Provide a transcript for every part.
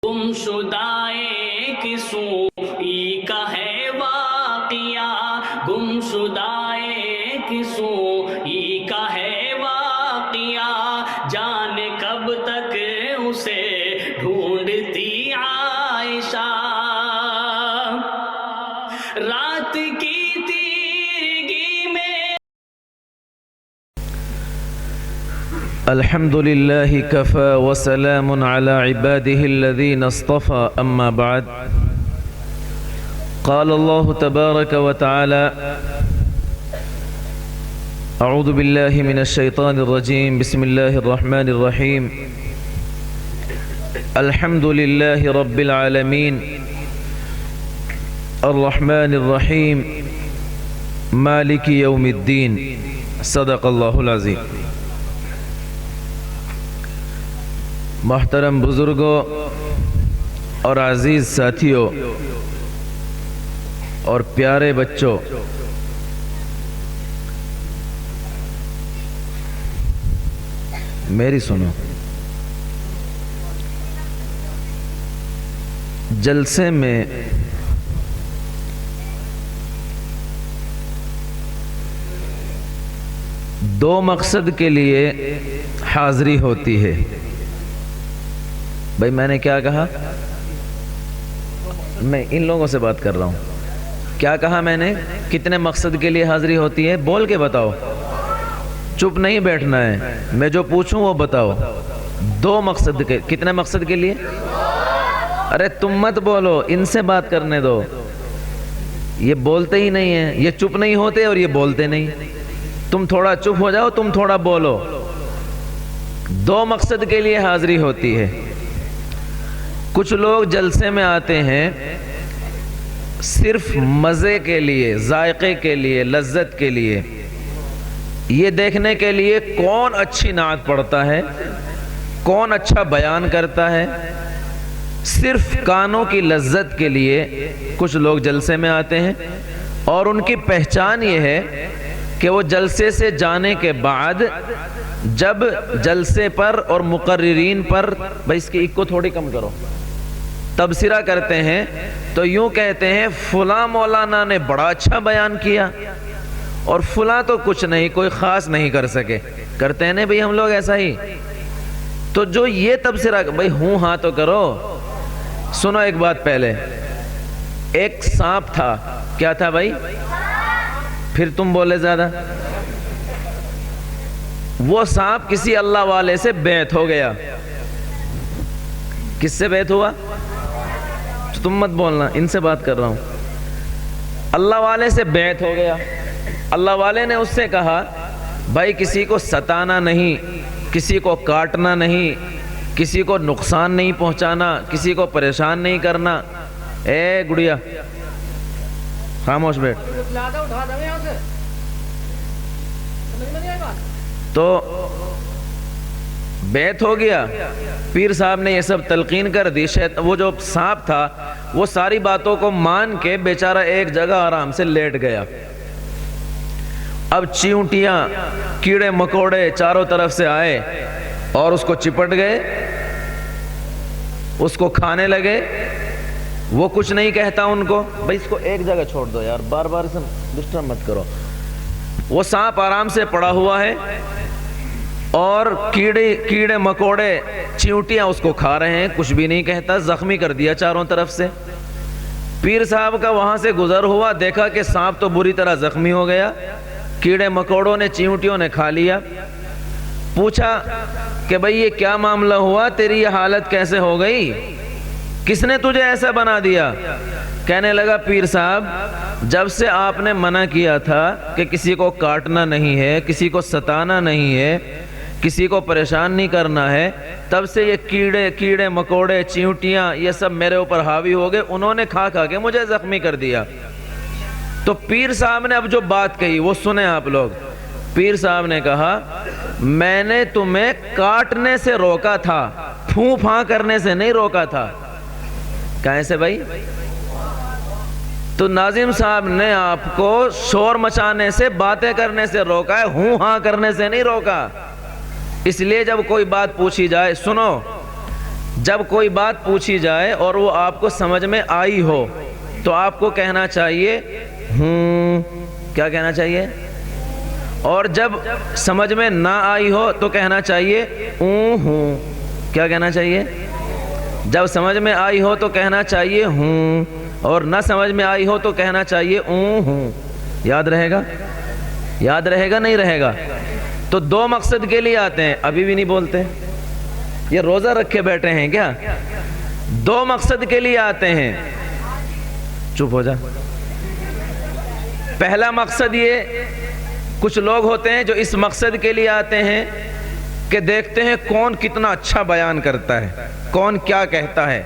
گمشدائے کسوئی کا ہے واقعہ، گمشدائے کسوئی کا ہے واقعہ، جانے کب تک اسے ڈھونڈتی عائشہ، رات کی تیرگی میں۔ الحمد لله كفى وسلام على عباده الذين اصطفى أما بعد قال الله تبارك وتعالى أعوذ بالله من الشيطان الرجيم بسم الله الرحمن الرحيم الحمد لله رب العالمين الرحمن الرحيم مالك يوم الدين صدق الله العظيم۔ محترم بزرگوں اور عزیز ساتھیوں اور پیارے بچوں، میری سنو، جلسے میں دو مقصد کے لیے حاضری ہوتی ہے۔ بھائی میں نے کیا کہا؟ میں ان لوگوں سے بات کر رہا ہوں۔ کیا کہا میں نے؟ کتنے مقصد کے لیے حاضری ہوتی ہے؟ بول کے بتاؤ، چپ نہیں بیٹھنا ہے، میں جو پوچھوں وہ بتاؤ۔ دو مقصد کے، کتنے مقصد کے لیے؟ ارے تم مت بولو، ان سے بات کرنے دو، یہ بولتے ہی نہیں ہیں، یہ چپ نہیں ہوتے اور یہ بولتے نہیں۔ تم تھوڑا چپ ہو جاؤ، تم تھوڑا بولو۔ دو مقصد کے لیے حاضری ہوتی ہے۔ کچھ لوگ جلسے میں آتے ہیں صرف مزے کے لیے، ذائقے کے لیے، لذت کے لیے، یہ دیکھنے کے لیے کون اچھی نعت پڑھتا ہے، کون اچھا بیان کرتا ہے۔ صرف کانوں کی لذت کے لیے کچھ لوگ جلسے میں آتے ہیں، اور ان کی پہچان یہ ہے کہ وہ جلسے سے جانے کے بعد جب جلسے پر اور مقررین پر، بھائی اس کی ایک کو تھوڑی کم کرو، تبصرہ کرتے ہیں تو یوں کہتے ہیں فلاں مولانا نے بڑا اچھا بیان کیا اور فلاں تو کچھ نہیں، کوئی خاص نہیں کر سکے۔ کرتے ہیں نا بھئی ہم لوگ ایسا ہی؟ تو جو یہ تبصرہ، بھئی ہوں ہاں تو کرو۔ سنو ایک بات پہلے، ایک سانپ تھا، کیا تھا بھائی؟ پھر تم بولے زیادہ۔ وہ سانپ کسی اللہ والے سے بیعت ہو گیا۔ کس سے بیعت ہوا؟ تم مت بولنا، ان سے بات کر رہا ہوں۔ اللہ والے سے بیعت ہو گیا۔ اللہ والے نے اس سے کہا بھائی کسی کو ستانا نہیں، کسی کو کاٹنا نہیں، کسی کو نقصان نہیں پہنچانا، کسی کو پریشان نہیں کرنا۔ اے گڑیا خاموش بیٹھ۔ تو بیعت ہو گیا، پیر صاحب نے یہ سب تلقین کر دی۔ وہ جو سانپ تھا وہ ساری باتوں کو مان کے بیچارہ ایک جگہ آرام سے لیٹ گیا۔ اب چیونٹیاں، کیڑے مکوڑے چاروں طرف سے آئے اور اس کو چپٹ گئے، اس کو کھانے لگے۔ وہ کچھ نہیں کہتا ان کو، بھائی اس کو ایک جگہ چھوڑ دو یار، بار بار اسے ڈسٹرب مت کرو۔ وہ سانپ آرام سے پڑا ہوا ہے اور کیڑے مکوڑے چیونٹیاں اس کو کھا رہے ہیں، کچھ بھی نہیں کہتا، زخمی کر دیا چاروں طرف سے۔ پیر صاحب کا وہاں سے گزر ہوا، دیکھا کہ سانپ تو بری طرح زخمی ہو گیا، کیڑے مکوڑوں نے، چیونٹیوں نے کھا لیا۔ پوچھا کہ بھئی یہ کیا معاملہ ہوا، تیری یہ حالت کیسے ہو گئی، کس نے تجھے ایسا بنا دیا؟ کہنے لگا پیر صاحب جب سے آپ نے منع کیا تھا کہ کسی کو کاٹنا نہیں ہے، کسی کو ستانا نہیں ہے، کسی کو پریشان نہیں کرنا ہے، تب سے یہ کیڑے مکوڑے چیونٹیاں یہ سب میرے اوپر حاوی ہو گئے، انہوں نے کھا کے مجھے زخمی کر دیا۔ تو پیر صاحب نے اب جو بات کہی وہ سنیں آپ لوگ۔ پیر صاحب نے کہا میں نے تمہیں کاٹنے سے روکا تھا، پھوں پھاں کرنے سے نہیں روکا تھا۔ کیسے بھائی؟ تو ناظم صاحب نے آپ کو شور مچانے سے، باتیں کرنے سے روکا ہے، ہوں ہاں کرنے سے نہیں روکا۔ اس لیے جب کوئی بات پوچھی جائے، سنو جب کوئی بات پوچھی جائے اور وہ آپ کو سمجھ میں آئی ہو تو آپ کو کہنا چاہیے ہوں. کیا کہنا چاہیے؟ اور جب سمجھ میں نہ آئی ہو تو کہنا چاہیے ہوں. کیا کہنا چاہیے؟ جب سمجھ میں آئی ہو تو کہنا چاہیے ہوں، اور نہ سمجھ میں آئی ہو تو کہنا چاہیے ہوں. یاد رہے گا؟ یاد رہے گا نہیں رہے گا؟ تو دو مقصد کے لیے آتے ہیں. ابھی بھی نہیں بولتے؟ یہ روزہ رکھے بیٹھے ہیں کیا؟ دو مقصد کے لیے آتے ہیں. چپ ہو جا. پہلا مقصد یہ، کچھ لوگ ہوتے ہیں جو اس مقصد کے لیے آتے ہیں کہ دیکھتے ہیں کون کتنا اچھا بیان کرتا ہے، کون کیا کہتا ہے،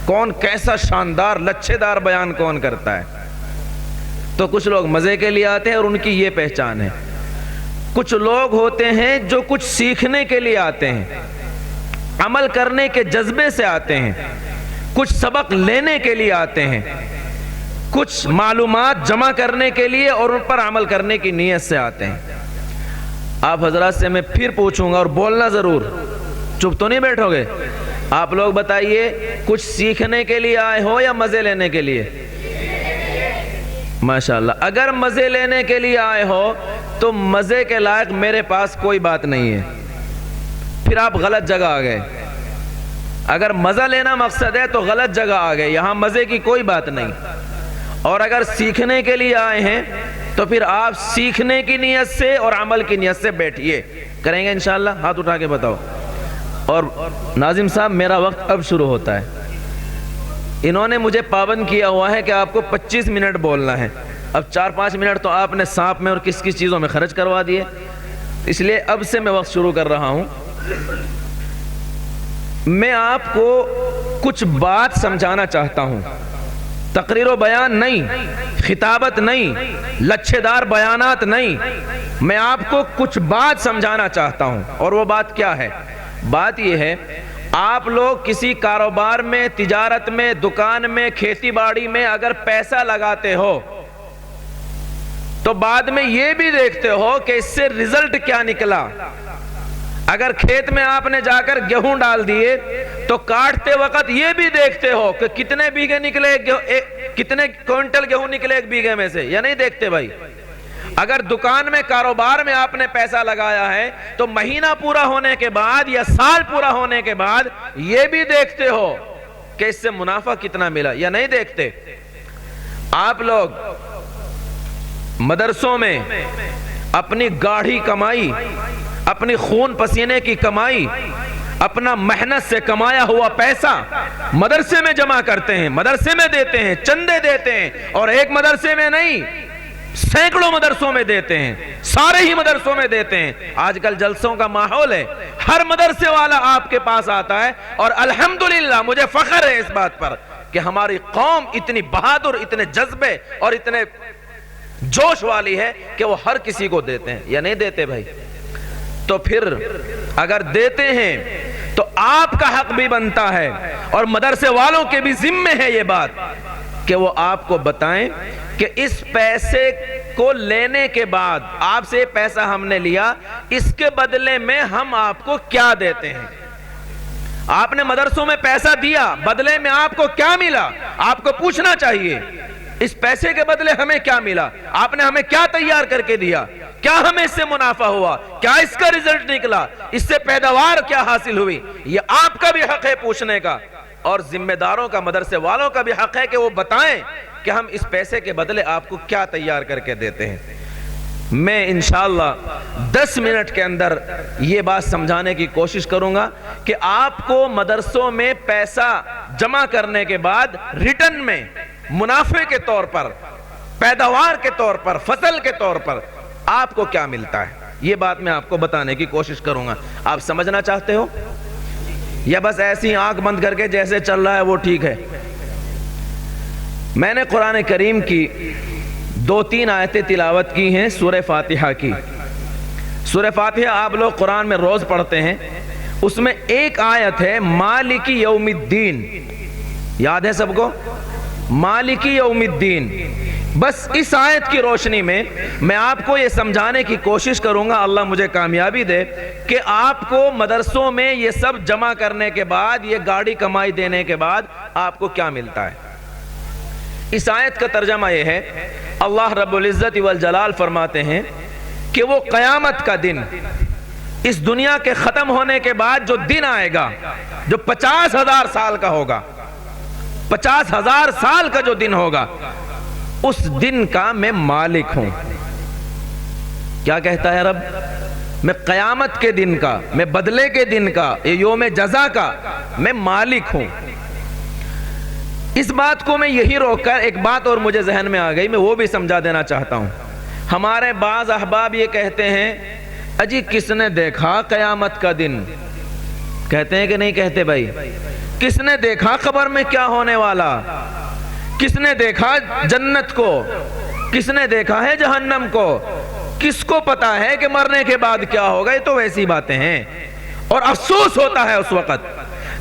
کون کیسا شاندار لچھے دار بیان کون کرتا ہے. تو کچھ لوگ مزے کے لیے آتے ہیں اور ان کی یہ پہچان ہے. کچھ لوگ ہوتے ہیں جو کچھ سیکھنے کے لیے آتے ہیں، عمل کرنے کے جذبے سے آتے ہیں، کچھ سبق لینے کے لیے آتے ہیں، کچھ معلومات جمع کرنے کے لیے اور ان پر عمل کرنے کی نیت سے آتے ہیں. آپ حضرات سے میں پھر پوچھوں گا اور بولنا ضرور، چپ تو نہیں بیٹھو گے؟ آپ لوگ بتائیے، کچھ سیکھنے کے لیے آئے ہو یا مزے لینے کے لیے؟ ماشاءاللہ. اگر مزے لینے کے لیے آئے ہو تو مزے کے لائق میرے پاس کوئی بات نہیں ہے، پھر آپ غلط جگہ آ گئے. اگر مزہ لینا مقصد ہے تو غلط جگہ آ گئے، یہاں مزے کی کوئی بات نہیں. اور اگر سیکھنے کے لیے آئے ہیں تو پھر آپ سیکھنے کی نیت سے اور عمل کی نیت سے بیٹھیے. کریں گے انشاءاللہ؟ ہاتھ اٹھا کے بتاؤ. اور ناظم صاحب، میرا وقت اب شروع ہوتا ہے. انہوں نے مجھے پابند کیا ہوا ہے کہ آپ کو 25 منٹ بولنا ہے. اب 4-5 منٹ تو آپ نے سانپ میں اور کس کس چیزوں میں خرچ کروا دیے، اس لیے اب سے میں وقت شروع کر رہا ہوں. میں آپ کو کچھ بات سمجھانا چاہتا ہوں. تقریر و بیان نہیں، خطابت نہیں، لچھے دار بیانات نہیں. میں آپ کو کچھ بات سمجھانا چاہتا ہوں. اور وہ بات کیا ہے؟ بات یہ ہے، آپ لوگ کسی کاروبار میں، تجارت میں، دکان میں، کھیتی باڑی میں اگر پیسہ لگاتے ہو تو بعد میں یہ بھی دیکھتے ہو کہ اس سے رزلٹ کیا نکلا. اگر کھیت میں آپ نے جا کر گیہوں ڈال دیے تو کاٹتے وقت یہ بھی دیکھتے ہو کہ کتنے بیگھے نکلے، کتنے کوئنٹل گیہوں نکلے ایک بیگھے میں سے، یا نہیں دیکھتے بھائی؟ اگر دکان میں، کاروبار میں آپ نے پیسہ لگایا ہے تو مہینہ پورا ہونے کے بعد یا سال پورا ہونے کے بعد یہ بھی دیکھتے ہو کہ اس سے منافع کتنا ملا، یا نہیں دیکھتے؟ آپ لوگ مدرسوں میں اپنی گاڑھی کمائی، اپنی خون پسینے کی کمائی، اپنا محنت سے کمایا ہوا پیسہ مدرسے میں جمع کرتے ہیں، مدرسے میں دیتے ہیں، چندے دیتے ہیں. اور ایک مدرسے میں نہیں، سینکڑوں مدرسوں میں دیتے ہیں، سارے ہی مدرسوں میں دیتے ہیں. آج کل جلسوں کا ماحول ہے، ہر مدرسے والا آپ کے پاس آتا ہے. اور الحمدللہ مجھے فخر ہے اس بات پر کہ ہماری قوم اتنی بہادر، اتنے جذبے اور اتنے جوش والی ہے کہ وہ ہر کسی کو دیتے ہیں. یا نہیں دیتے بھائی؟ تو پھر اگر دیتے ہیں تو آپ کا حق بھی بنتا ہے اور مدرسے والوں کے بھی ذمہ ہے یہ بات کہ وہ آپ کو بتائیں کہ اس پیسے کو لینے کے بعد، آپ سے پیسہ ہم نے لیا، اس کے بدلے میں ہم آپ کو کیا دیتے ہیں. آپ نے مدرسوں میں پیسہ دیا، بدلے میں آپ کو کیا ملا؟ آپ کو پوچھنا چاہیے اس پیسے کے بدلے ہمیں کیا ملا، آپ نے ہمیں کیا تیار کر کے دیا، کیا ہمیں اس سے منافع ہوا، کیا اس کا رزلٹ نکلا، اس سے پیداوار کیا حاصل ہوئی. یہ آپ کا بھی حق ہے پوچھنے کا، اور ذمہ داروں کا، مدرسے والوں کا بھی حق ہے کہ وہ بتائیں کہ ہم اس پیسے کے بدلے آپ کو کیا تیار کر کے دیتے ہیں. میں انشاءاللہ 10 منٹ کے اندر یہ بات سمجھانے کی کوشش کروں گا کہ آپ کو مدرسوں میں پیسہ جمع کرنے کے بعد ریٹرن میں منافع کے طور پر، پیداوار کے طور پر، فصل کے طور پر آپ کو کیا ملتا ہے. یہ بات میں آپ کو بتانے کی کوشش کروں گا. آپ سمجھنا چاہتے ہو یا بس ایسی آنکھ بند کر کے جیسے چل رہا ہے وہ ٹھیک ہے؟ میں نے قرآن کریم کی 2-3 آیتیں تلاوت کی ہیں سورہ فاتحہ کی. سورہ فاتحہ آپ لوگ قرآن میں روز پڑھتے ہیں، اس میں ایک آیت ہے مالک یوم الدین. یاد ہے سب کو؟ مالک یوم الدین. بس اس آیت کی روشنی میں آپ کو یہ سمجھانے کی کوشش کروں گا، اللہ مجھے کامیابی دے، کہ آپ کو مدرسوں میں یہ سب جمع کرنے کے بعد، یہ گاڑی کمائی دینے کے بعد آپ کو کیا ملتا ہے۔ اس آیت کا ترجمہ یہ ہے، اللہ رب العزت والجلال فرماتے ہیں کہ وہ قیامت کا دن، اس دنیا کے ختم ہونے کے بعد جو دن آئے گا، جو 50,000 سال کا ہوگا، 50,000 سال کا جو دن ہوگا، اس دن کا میں مالک ہوں۔ کیا کہتا ہے رب؟ میں قیامت کے دن کا، میں بدلے کے دن کا، یوم جزا کا میں مالک ہوں۔ اس بات کو میں یہی روک کر ایک بات اور مجھے ذہن میں آ گئی، میں وہ بھی سمجھا دینا چاہتا ہوں۔ ہمارے بعض احباب یہ کہتے ہیں، اجی کس نے دیکھا قیامت کا دن؟ کہتے ہیں کہ نہیں کہتے بھائی؟ کس نے دیکھا قبر میں کیا ہونے والا؟ کس نے دیکھا جنت کو؟ کس نے دیکھا ہے جہنم کو؟ کس کو پتا ہے کہ مرنے کے بعد کیا ہوگا؟ یہ تو ویسی باتیں ہیں۔ اور افسوس ہوتا ہے اس وقت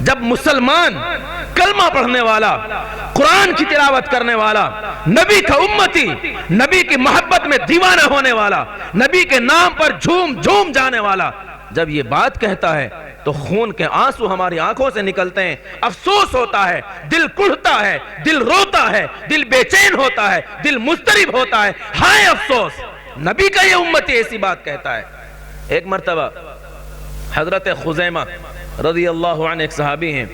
جب مسلمان، کلمہ پڑھنے والا، قرآن کی تلاوت کرنے والا، نبی کا امتی، نبی کی محبت میں دیوانہ ہونے والا، نبی کے نام پر جھوم جھوم جانے والا، جب یہ بات کہتا ہے تو خون کے آنسو ہماری آنکھوں سے نکلتے ہیں، افسوس ہوتا ہے، دل کڑھتا ہے، دل روتا ہے، دل بے چین ہوتا ہے، دل مضطرب ہوتا ہے۔ ہائے افسوس، نبی کا یہ امتی ایسی بات کہتا ہے۔ ایک مرتبہ حضرت خزیمہ رضی اللہ عنہ ایک صحابی ہیں،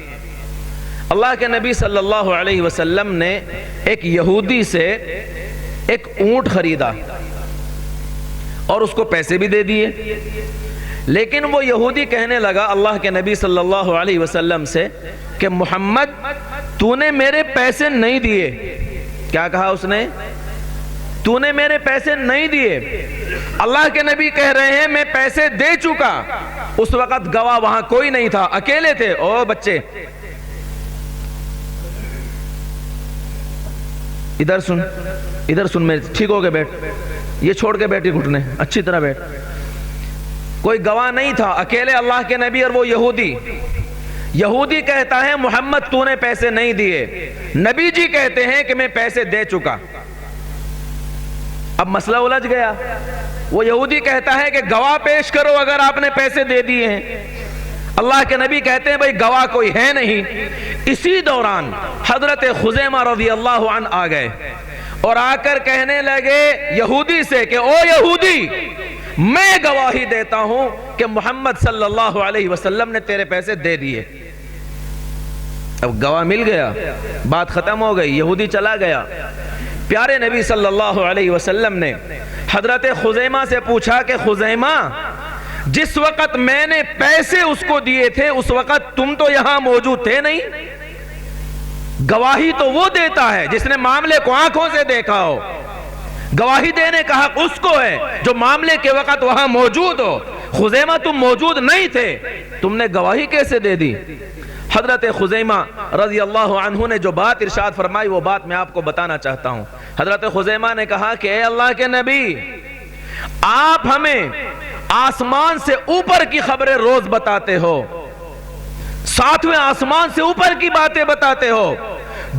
اللہ کے نبی صلی اللہ علیہ وسلم نے ایک یہودی سے ایک اونٹ خریدا اور اس کو پیسے بھی دے دیے، لیکن وہ یہودی کہنے لگا اللہ کے نبی صلی اللہ علیہ وسلم سے کہ محمد تو نے میرے پیسے نہیں دیے۔ کیا کہا اس نے؟ تو نے میرے پیسے نہیں دیے۔ اللہ کے نبی کہہ رہے ہیں میں پیسے دے چکا۔ اس وقت گواہ وہاں کوئی نہیں تھا، اکیلے تھے۔ او بچے ادھر سن، ادھر سن، میں ٹھیک ہو گئے، بیٹھ، یہ چھوڑ کے بیٹھی گھٹنے، اچھی طرح بیٹھ۔ کوئی گواہ نہیں تھا، اکیلے اللہ کے نبی اور وہ یہودی۔ یہودی کہتا ہے محمد تو نے پیسے نہیں دیے، نبی جی کہتے ہیں کہ میں پیسے دے چکا۔ اب مسئلہ الجھ گیا۔ وہ یہودی کہتا ہے کہ گواہ پیش کرو اگر آپ نے پیسے دے دیے ہیں۔ اللہ کے نبی کہتے ہیں بھئی گواہ کوئی ہے نہیں۔ اسی دوران حضرت خزیمہ رضی اللہ عنہ آ گئے اور آ کر کہنے لگے یہودی سے کہ او یہودی، میں گواہی دیتا ہوں کہ محمد صلی اللہ علیہ وسلم نے تیرے پیسے دے دیے۔ اب گواہ مل گیا، بات ختم ہو گئی، یہودی چلا گیا۔ پیارے نبی صلی اللہ علیہ وسلم نے حضرت خزیمہ سے پوچھا کہ خزیمہ، جس وقت میں نے پیسے اس کو دیے تھے اس وقت تم تو یہاں موجود تھے نہیں؟ گواہی تو وہ دیتا ہے جس نے معاملے کو آنکھوں سے دیکھا ہو۔ گواہی دینے کا حق اس کو ہے جو معاملے کے وقت وہاں موجود ہو۔ خزیمہ تم موجود نہیں تھے، تم نے گواہی کیسے دے دی؟ حضرت خزیمہ رضی اللہ عنہ نے جو بات ارشاد فرمائی وہ بات میں آپ کو بتانا چاہتا ہوں۔ حضرت خزیمہ نے کہا کہ اے اللہ کے نبی، آپ ہمیں آسمان سے اوپر کی خبریں روز بتاتے ہو، ساتویں آسمان سے اوپر کی باتیں بتاتے ہو،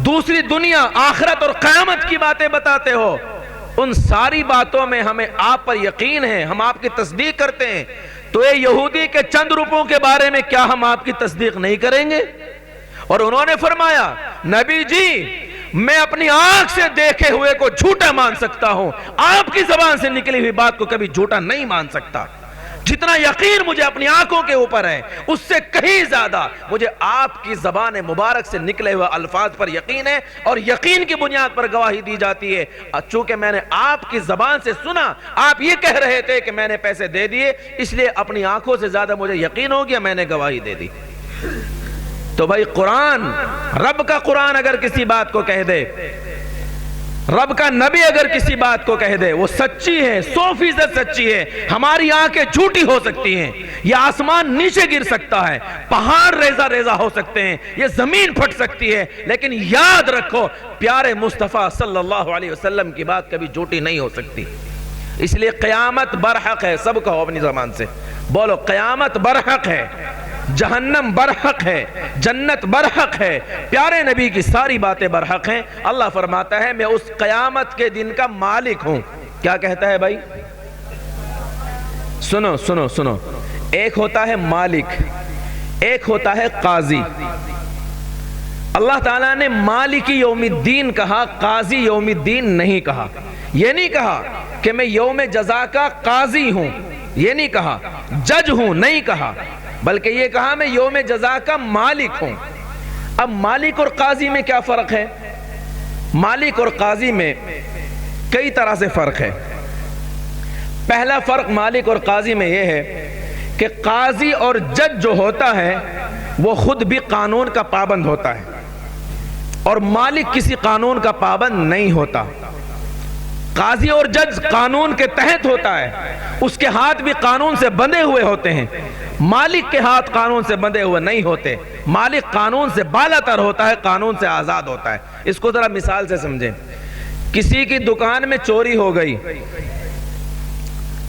دوسری دنیا، آخرت اور قیامت کی باتیں بتاتے ہو، ان ساری باتوں میں ہمیں آپ پر یقین ہے، ہم آپ کی تصدیق کرتے ہیں، تو اے یہودی کے چند روپوں کے بارے میں کیا ہم آپ کی تصدیق نہیں کریں گے؟ اور انہوں نے فرمایا نبی جی، میں اپنی آنکھ سے دیکھے ہوئے کو جھوٹا مان سکتا ہوں، آپ کی زبان سے نکلی ہوئی بات کو کبھی جھوٹا نہیں مان سکتا۔ جتنا یقین مجھے اپنی آنکھوں کے اوپر ہے اس سے کہیں زیادہ مجھے آپ کی زبان مبارک سے نکلے ہوئے الفاظ پر یقین ہے، اور یقین کی بنیاد پر گواہی دی جاتی ہے۔ چونکہ میں نے آپ کی زبان سے سنا آپ یہ کہہ رہے تھے کہ میں نے پیسے دے دیے، اس لیے اپنی آنکھوں سے زیادہ مجھے یقین ہو گیا، میں نے گواہی دے دی۔ تو بھائی قرآن، رب کا قرآن اگر کسی بات کو کہہ دے، رب کا نبی اگر کسی بات کو کہہ دے، وہ سچی ہے، 100% سچی ہے۔ ہماری آنکھیں جھوٹی ہو سکتی ہیں، یہ آسمان نیچے گر سکتا ہے، پہاڑ ریزہ ریزہ ہو سکتے ہیں، یہ زمین پھٹ سکتی ہے، لیکن یاد رکھو پیارے مصطفیٰ صلی اللہ علیہ وسلم کی بات کبھی جھوٹی نہیں ہو سکتی۔ اس لیے قیامت برحق ہے، سب کہو اپنی زبان سے، بولو قیامت برحق ہے۔ جہنم برحق ہے، جنت برحق ہے، پیارے نبی کی ساری باتیں برحق ہیں۔ اللہ فرماتا ہے میں اس قیامت کے دن کا مالک ہوں۔ کیا کہتا ہے بھائی؟ سنو سنو سنو، ایک ہوتا ہے مالک، ایک ہوتا ہے قاضی۔ اللہ تعالیٰ نے مالک یوم الدین کہا، قاضی یوم الدین نہیں کہا۔ یہ نہیں کہا کہ میں یوم جزا کا قاضی ہوں، یہ نہیں کہا، جج ہوں نہیں کہا، بلکہ یہ کہا میں یوم جزا کا مالک ہوں۔ اب مالک اور قاضی میں کیا فرق ہے؟ مالک اور قاضی میں کئی طرح سے فرق ہے۔ پہلا فرق مالک اور قاضی میں یہ ہے کہ قاضی اور جج جو ہوتا ہے وہ خود بھی قانون کا پابند ہوتا ہے، اور مالک کسی قانون کا پابند نہیں ہوتا۔ قاضی اور جج قانون کے تحت ہوتا ہے، اس کے ہاتھ بھی قانون سے بندھے ہوئے ہوتے ہیں۔ مالک کے ہاتھ قانون سے بندھے ہوئے نہیں ہوتے، مالک قانون سے بالا تر ہوتا ہے، قانون سے آزاد ہوتا ہے۔ اس کو ذرا مثال سے سمجھیں۔ کسی کی دکان میں چوری ہو گئی،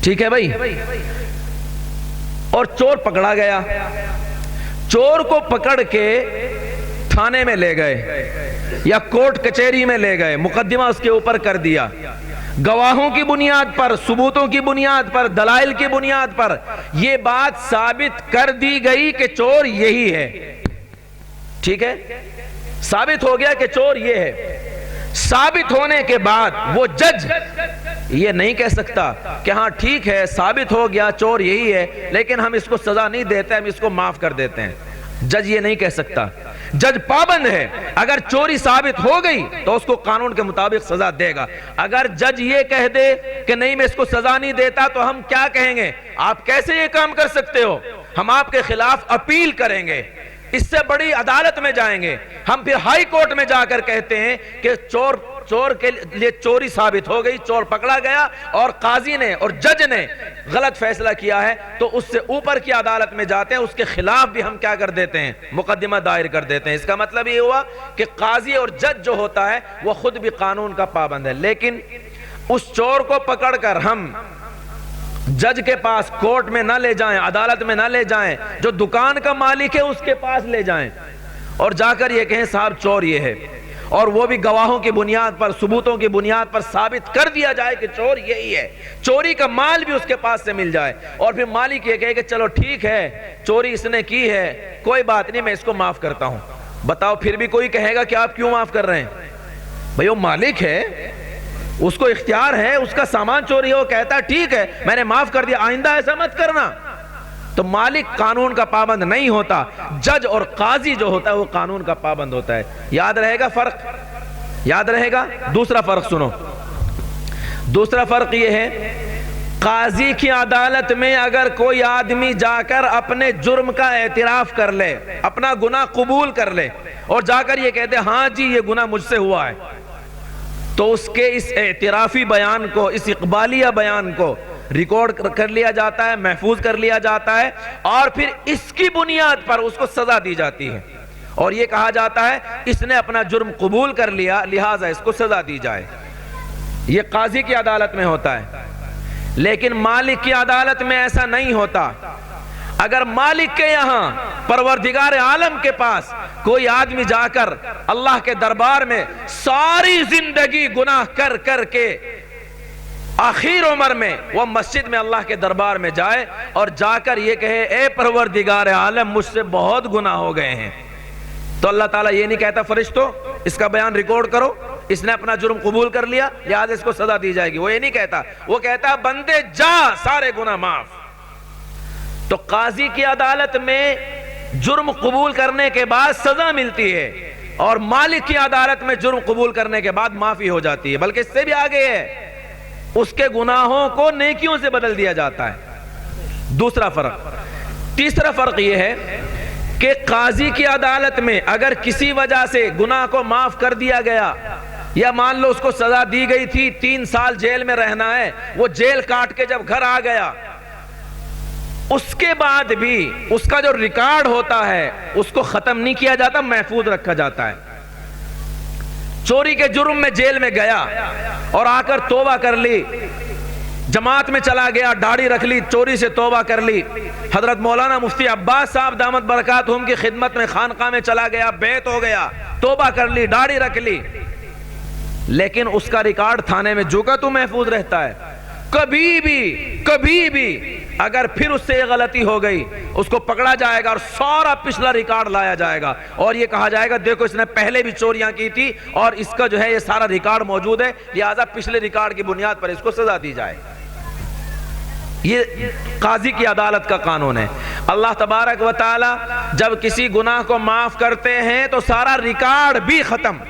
ٹھیک ہے بھائی، اور چور پکڑا گیا۔ چور کو پکڑ کے تھانے میں لے گئے یا کورٹ کچہری میں لے گئے، مقدمہ اس کے اوپر کر دیا۔ گواہوں کی بنیاد پر، ثبوتوں کی بنیاد پر، دلائل کی بنیاد پر یہ بات ثابت کر دی گئی کہ چور یہی ہے، ٹھیک ہے، ثابت ہو گیا کہ چور یہ ہے۔ ثابت ہونے کے بعد وہ جج یہ نہیں کہہ سکتا کہ ہاں ٹھیک ہے ثابت ہو گیا چور یہی ہے، لیکن ہم اس کو سزا نہیں دیتے، ہم اس کو معاف کر دیتے ہیں۔ جج یہ نہیں کہہ سکتا، جج پابند ہے، اگر چوری ثابت ہو گئی تو اس کو قانون کے مطابق سزا دے گا۔ اگر جج یہ کہہ دے کہ نہیں میں اس کو سزا نہیں دیتا تو ہم کیا کہیں گے؟ آپ کیسے یہ کام کر سکتے ہو؟ ہم آپ کے خلاف اپیل کریں گے، اس سے بڑی عدالت میں جائیں گے، ہم پھر ہائی کورٹ میں جا کر کہتے ہیں کہ چور کے لیے چوری ثابت ہو گئی، چور پکڑا گیا، اور قاضی نے اور جج نے غلط فیصلہ کیا ہے، تو اس سے اوپر کی عدالت میں جاتے ہیں، اس کے خلاف بھی ہم کیا کر دیتے ہیں؟ مقدمہ دائر کر دیتے ہیں۔ اس کا مطلب یہ ہوا کہ قاضی اور جج جو ہوتا ہے وہ خود بھی قانون کا پابند ہے۔ لیکن اس چور کو پکڑ کر ہم جج کے پاس کورٹ میں نہ لے جائیں، عدالت میں نہ لے جائیں، جو دکان کا مالک ہے اس کے پاس لے جائیں اور جا کر یہ کہیں صاحب چور یہ ہے، اور وہ بھی گواہوں کی بنیاد پر، ثبوتوں کی بنیاد پر ثابت کر دیا جائے کہ چور یہی ہے، چوری کا مال بھی اس کے پاس سے مل جائے، اور پھر مالک یہ کہے کہ چلو ٹھیک ہے چوری اس نے کی ہے، کوئی بات نہیں میں اس کو معاف کرتا ہوں۔ بتاؤ پھر بھی کوئی کہے گا کہ آپ کیوں معاف کر رہے ہیں؟ بھئی وہ مالک ہے، اس کو اختیار ہے، اس کا سامان چوری ہے، وہ کہتا ہے ٹھیک ہے میں نے معاف کر دیا، آئندہ ایسا مت کرنا۔ تو مالک قانون کا پابند نہیں ہوتا، جج اور قاضی جو ہوتا ہے وہ قانون کا پابند ہوتا ہے۔ یاد رہے گا فرق؟ یاد رہے گا؟ دوسرا فرق سنو، دوسرا فرق یہ ہے، قاضی کی عدالت میں اگر کوئی آدمی جا کر اپنے جرم کا اعتراف کر لے، اپنا گناہ قبول کر لے، اور جا کر یہ کہتے ہاں جی یہ گناہ مجھ سے ہوا ہے، تو اس کے اس اعترافی بیان کو، اس اقبالیہ بیان کو ریکارڈ کر لیا جاتا ہے، محفوظ کر لیا جاتا ہے، اور پھر اس کی بنیاد پر اس کو سزا دی جاتی ہے، اور یہ کہا جاتا ہے اس نے اپنا جرم قبول کر لیا لہٰذا اس کو سزا دی جائے۔ یہ قاضی کی عدالت میں ہوتا ہے، لیکن مالک کی عدالت میں ایسا نہیں ہوتا۔ اگر مالک کے یہاں، پروردگار عالم کے پاس کوئی آدمی جا کر اللہ کے دربار میں ساری زندگی گناہ کر کر کے آخر عمر میں وہ مسجد میں اللہ کے دربار میں جائے اور جا کر یہ کہے اے پروردگار عالم مجھ سے بہت گناہ ہو گئے ہیں، تو اللہ تعالیٰ یہ نہیں کہتا فرشتوں اس کا بیان ریکارڈ کرو، اس نے اپنا جرم قبول کر لیا لہذا اس کو سزا دی جائے گی، وہ یہ نہیں کہتا، وہ کہتا بندے جا سارے گناہ معاف۔ تو قاضی کی عدالت میں جرم قبول کرنے کے بعد سزا ملتی ہے، اور مالک کی عدالت میں جرم قبول کرنے کے بعد معافی ہو جاتی ہے، بلکہ اس سے بھی آگے ہے، اس کے گناہوں کو نیکیوں سے بدل دیا جاتا ہے۔ دوسرا فرق۔ تیسرا فرق یہ ہے کہ قاضی کی عدالت میں اگر کسی وجہ سے گناہ کو معاف کر دیا گیا، یا مان لو اس کو سزا دی گئی تھی 3 سال جیل میں رہنا ہے، وہ جیل کاٹ کے جب گھر آ گیا، اس کے بعد بھی اس کا جو ریکارڈ ہوتا ہے اس کو ختم نہیں کیا جاتا، محفوظ رکھا جاتا ہے۔ چوری کے جرم میں جیل میں گیا اور آ کر توبہ کر لی، جماعت میں چلا گیا، داڑھی رکھ لی، چوری سے توبہ کر لی. حضرت مولانا مفتی عباس صاحب دامت برکاتہم کی خدمت میں خانقاہ میں چلا گیا، بیعت ہو گیا، توبہ کر لی، داڑھی رکھ لی، لیکن اس کا ریکارڈ تھانے میں جو کا تو محفوظ رہتا ہے. کبھی بھی اگر پھر اس سے یہ غلطی ہو گئی، اس کو پکڑا جائے گا اور سارا پچھلا ریکارڈ لایا جائے گا اور یہ کہا جائے گا دیکھو اس نے پہلے بھی چوریاں کی تھی اور اس کا جو ہے یہ سارا ریکارڈ موجود ہے، لہذا پچھلے ریکارڈ کی بنیاد پر اس کو سزا دی جائے. یہ قاضی کی عدالت کا قانون ہے. اللہ تبارک و تعالی جب کسی گناہ کو معاف کرتے ہیں تو سارا ریکارڈ بھی ختم،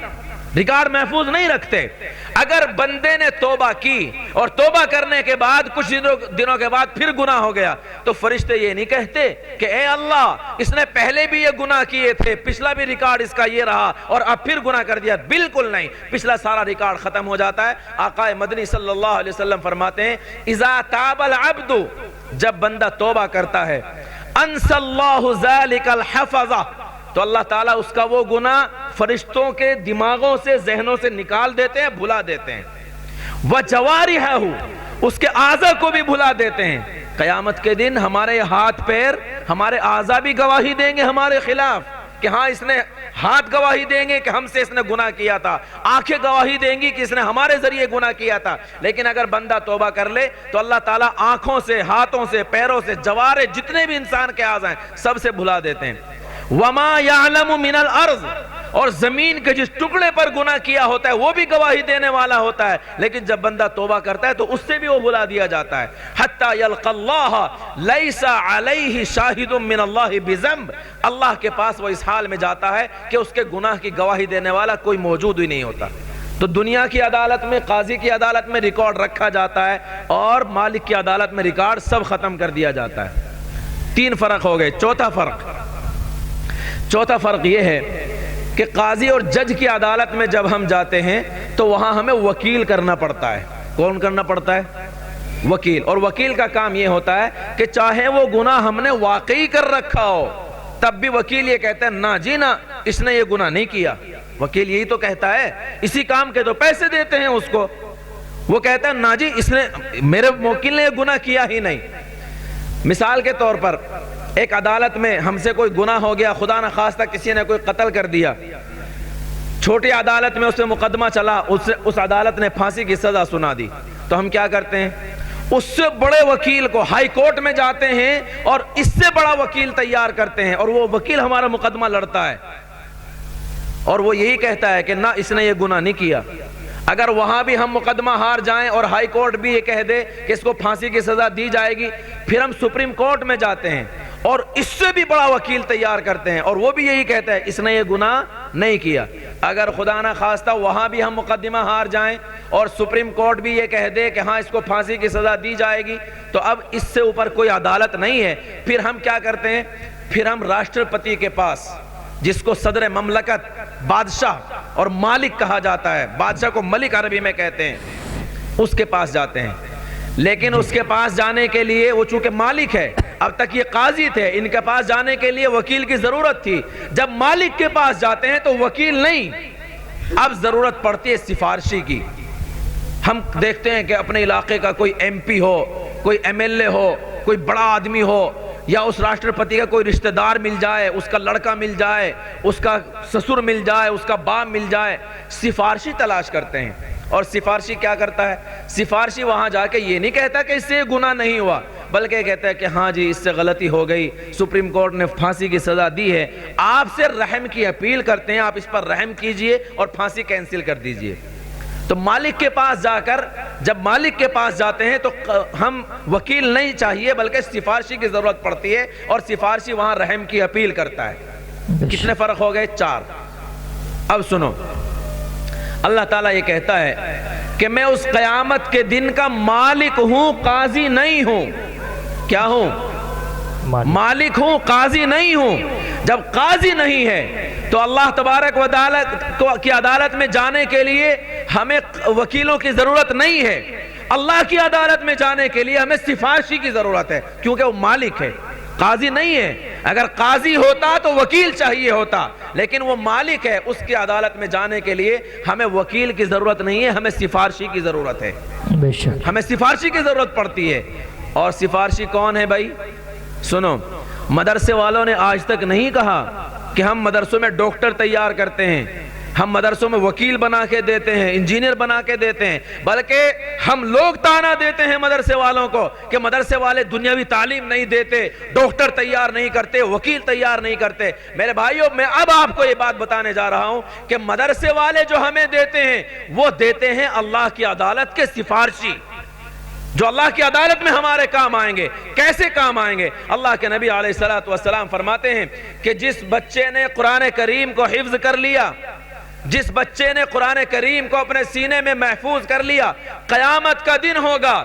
ریکارڈ محفوظ نہیں رکھتے. اگر بندے نے توبہ کی اور توبہ کرنے کے بعد کچھ دنوں کے بعد پھر گناہ ہو گیا تو فرشتے یہ نہیں کہتے کہ اے اللہ اس نے پہلے بھی یہ گناہ کیے تھے، پچھلا بھی ریکارڈ اس کا یہ رہا اور اب پھر گناہ کر دیا. بالکل نہیں، پچھلا سارا ریکارڈ ختم ہو جاتا ہے. آقا مدنی صلی اللہ علیہ وسلم فرماتے ہیں اذا تاب العبد، جب بندہ توبہ کرتا ہے، انسى اللہ ذلك الحفظہ، تو اللہ تعالیٰ اس کا وہ گناہ فرشتوں کے دماغوں سے، ذہنوں سے نکال دیتے ہیں، بھلا دیتے ہیں. وَجَوَارِحَهُ، اس کے اعضاء کو بھی بھلا دیتے ہیں. قیامت کے دن ہمارے ہاتھ پیر، ہمارے اعضاء بھی گواہی دیں گے ہمارے خلاف کہ ہاں اس نے، ہاتھ گواہی دیں گے کہ ہم سے اس نے گناہ کیا تھا، آنکھیں گواہی دیں گی کہ اس نے ہمارے ذریعے گناہ کیا تھا. لیکن اگر بندہ توبہ کر لے تو اللہ تعالیٰ آنکھوں سے، ہاتھوں سے، پیروں سے، جوارے جتنے بھی انسان کے اعضاء ہیں سب سے بھلا دیتے ہیں. وَمَا يَعْلَمُ مِنَ الْأَرْضِ، اور زمین کے جس ٹکڑے پر گناہ کیا ہوتا ہے وہ بھی گواہی دینے والا ہوتا ہے. لیکن جب بندہ توبہ کرتا ہے تو اس سے بھی وہ بھلا دیا جاتا ہے. حَتَّى يَلْقَ اللَّهَ لَيْسَ عَلَيْهِ شَاهِدٌ مِّنَ اللَّهِ بِذَنْبٍ، اللہ کے پاس وہ اس حال میں جاتا ہے کہ اس کے گناہ کی گواہی دینے والا کوئی موجود ہی نہیں ہوتا. تو دنیا کی عدالت میں، قاضی کی عدالت میں ریکارڈ رکھا جاتا ہے اور مالک کی عدالت میں ریکارڈ سب ختم کر دیا جاتا ہے. 3 فرق ہو گئے. چوتھا فرق یہ ہے کہ قاضی اور جج کی عدالت میں جب ہم جاتے ہیں تو وہاں ہمیں وکیل کرنا پڑتا ہے. کون کرنا پڑتا ہے؟ وکیل. اور وکیل کا کام یہ ہوتا ہے کہ چاہے وہ گناہ ہم نے واقعی کر رکھا ہو تب بھی وکیل یہ کہتا ہے نا جی نا اس نے یہ گناہ نہیں کیا. وکیل یہی تو کہتا ہے، اسی کام کے تو پیسے دیتے ہیں اس کو. وہ کہتا ہے نا جی اس نے، میرے وکیل نے یہ گناہ کیا ہی نہیں. مثال کے طور پر ایک عدالت میں ہم سے کوئی گناہ ہو گیا، خدا نہ خواستہ کسی نے کوئی قتل کر دیا، چھوٹی عدالت میں اس سے مقدمہ چلا، اس عدالت نے پھانسی کی سزا سنا دی، تو ہم کیا کرتے ہیں؟ اس سے بڑے وکیل کو ہائی کورٹ میں جاتے ہیں اور اس سے بڑا وکیل تیار کرتے ہیں اور وہ وکیل ہمارا مقدمہ لڑتا ہے اور وہ یہی کہتا ہے کہ نہ اس نے یہ گناہ نہیں کیا. اگر وہاں بھی ہم مقدمہ ہار جائیں اور ہائی کورٹ بھی یہ کہہ دے کہ اس کو پھانسی کی سزا دی جائے گی، پھر ہم سپریم کورٹ میں جاتے ہیں اور اس سے بھی بڑا وکیل تیار کرتے ہیں اور وہ بھی یہی کہتا ہے اس نے یہ گناہ نہیں کیا. اگر خدا نہ خواستہ وہاں بھی ہم مقدمہ ہار جائیں اور سپریم کورٹ بھی یہ کہہ دے کہ ہاں اس کو پھانسی کی سزا دی جائے گی، تو اب اس سے اوپر کوئی عدالت نہیں ہے. پھر ہم کیا کرتے ہیں؟ پھر ہم راشٹرپتی کے پاس، جس کو صدر مملکت، بادشاہ اور مالک کہا جاتا ہے، بادشاہ کو ملک عربی میں کہتے ہیں، اس کے پاس جاتے ہیں. لیکن اس کے پاس جانے کے لیے وہ چونکہ مالک ہے، اب تک یہ قاضی تھے، ان کے پاس جانے کے لیے وکیل کی ضرورت تھی. جب مالک کے پاس جاتے ہیں تو وکیل نہیں، اب ضرورت پڑتی ہے سفارشی کی. ہم دیکھتے ہیں کہ اپنے علاقے کا کوئی ایم پی ہو، کوئی ایم ایل اے ہو، کوئی بڑا آدمی ہو، یا اس راشٹرپتی کا کوئی رشتہ دار مل جائے، اس کا لڑکا مل جائے، اس کا سسر مل جائے، اس کا باپ مل جائے، سفارشی تلاش کرتے ہیں. اور سفارشی کیا کرتا ہے؟ سفارشی وہاں جا کے یہ نہیں کہتا کہ اس سے گناہ نہیں ہوا، بلکہ کہتا ہے کہ ہاں جی اس سے غلطی ہو گئی، سپریم کورٹ نے پھانسی کی سزا دی ہے، آپ سے رحم کی اپیل کرتے ہیں، آپ اس پر رحم کیجئے اور پھانسی کینسل کر دیجئے. تو مالک کے پاس جا کر، جب مالک کے پاس جاتے ہیں تو ہم وکیل نہیں چاہیے بلکہ سفارشی کی ضرورت پڑتی ہے اور سفارشی وہاں رحم کی اپیل کرتا ہے. کتنے فرق ہو گئے؟ 4. اب سنو، اللہ تعالیٰ یہ کہتا ہے کہ میں اس قیامت کے دن کا مالک ہوں، قاضی نہیں ہوں. کیا ہوں؟ مالک ہوں، قاضی نہیں ہوں. جب قاضی نہیں ہے تو اللہ تبارک و تعالیٰ کی عدالت میں جانے کے لیے ہمیں وکیلوں کی ضرورت نہیں ہے. اللہ کی عدالت میں جانے کے لیے ہمیں سفارشی کی ضرورت ہے، کیونکہ وہ مالک ہے، قاضی نہیں ہے. اگر قاضی ہوتا تو وکیل چاہیے ہوتا، لیکن وہ مالک ہے، اس کی عدالت میں جانے کے لیے ہمیں وکیل کی ضرورت نہیں ہے، ہمیں سفارشی کی ضرورت ہے، بے شک ہمیں سفارشی کی ضرورت پڑتی ہے۔ اور سفارشی کون ہے بھائی؟ سنو، مدرسے والوں نے آج تک نہیں کہا کہ ہم مدرسوں میں ڈاکٹر تیار کرتے ہیں، ہم مدرسوں میں وکیل بنا کے دیتے ہیں، انجینئر بنا کے دیتے ہیں، بلکہ ہم لوگ تانا دیتے ہیں مدرسے والوں کو کہ مدرسے والے دنیاوی تعلیم نہیں دیتے، ڈاکٹر تیار نہیں کرتے، وکیل تیار نہیں کرتے۔ میرے بھائیوں، میں اب آپ کو یہ بات بتانے جا رہا ہوں کہ مدرسے والے جو ہمیں دیتے ہیں وہ دیتے ہیں اللہ کی عدالت کے سفارشی، جو اللہ کی عدالت میں ہمارے کام آئیں گے۔ کیسے کام آئیں گے؟ اللہ کے نبی علیہ السلام فرماتے ہیں کہ جس بچے نے قرآن کریم کو حفظ کر لیا، جس بچے نے قرآن کریم کو اپنے سینے میں محفوظ کر لیا، قیامت کا دن ہوگا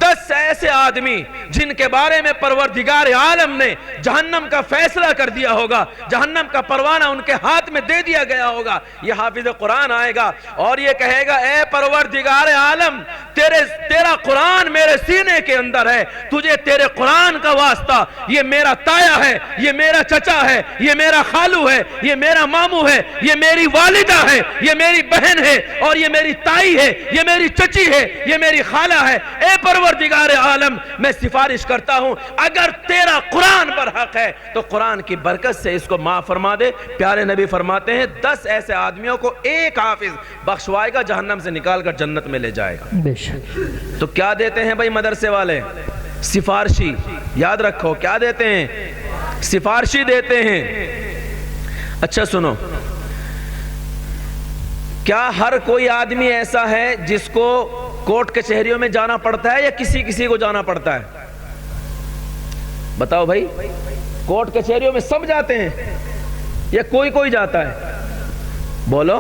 10 ایسے آدمی جن کے بارے میں پروردگار عالم نے جہنم کا فیصلہ کر دیا ہوگا، جہنم کا پروانہ ان کے ہاتھ میں دے دیا گیا ہوگا۔ یہ حافظ قرآن آئے گا اور یہ کہے گا، اے پروردگار عالم، تیرا قرآن میرے سینے کے اندر ہے، تجھے تیرے قرآن کا واسطہ، یہ میرا تایا ہے، یہ میرا چچا ہے، یہ میرا خالو ہے، یہ میرا مامو ہے، یہ میری والدہ ہے، یہ میری بہن ہے، اور یہ میری تائی ہے، یہ میری چچی ہے، یہ میری خالہ ہے۔ اے پروردگار عالم، میں سفارش کرتا ہوں، اگر تیرا قرآن پر حق ہے تو قرآن کی برکت سے اس کو معاف فرما دے۔ پیارے نبی فرماتے ہیں 10 ایسے آدمیوں کو ایک حافظ بخشوائے گا، جہنم سے نکال کر جنت میں لے جائے گا۔ بے شک۔ تو کیا دیتے ہیں بھائی مدرسے والے؟ سفارشی۔ یاد رکھو، کیا دیتے ہیں؟ سفارشی دیتے ہیں۔ اچھا سنو، کیا ہر کوئی آدمی ایسا ہے جس کو کورٹ کچہریوں میں جانا پڑتا ہے یا کسی کسی کو جانا پڑتا ہے؟ بتاؤ بھائی، کورٹ کچہریوں میں سب جاتے ہیں یا کوئی کوئی جاتا ہے؟ بولو،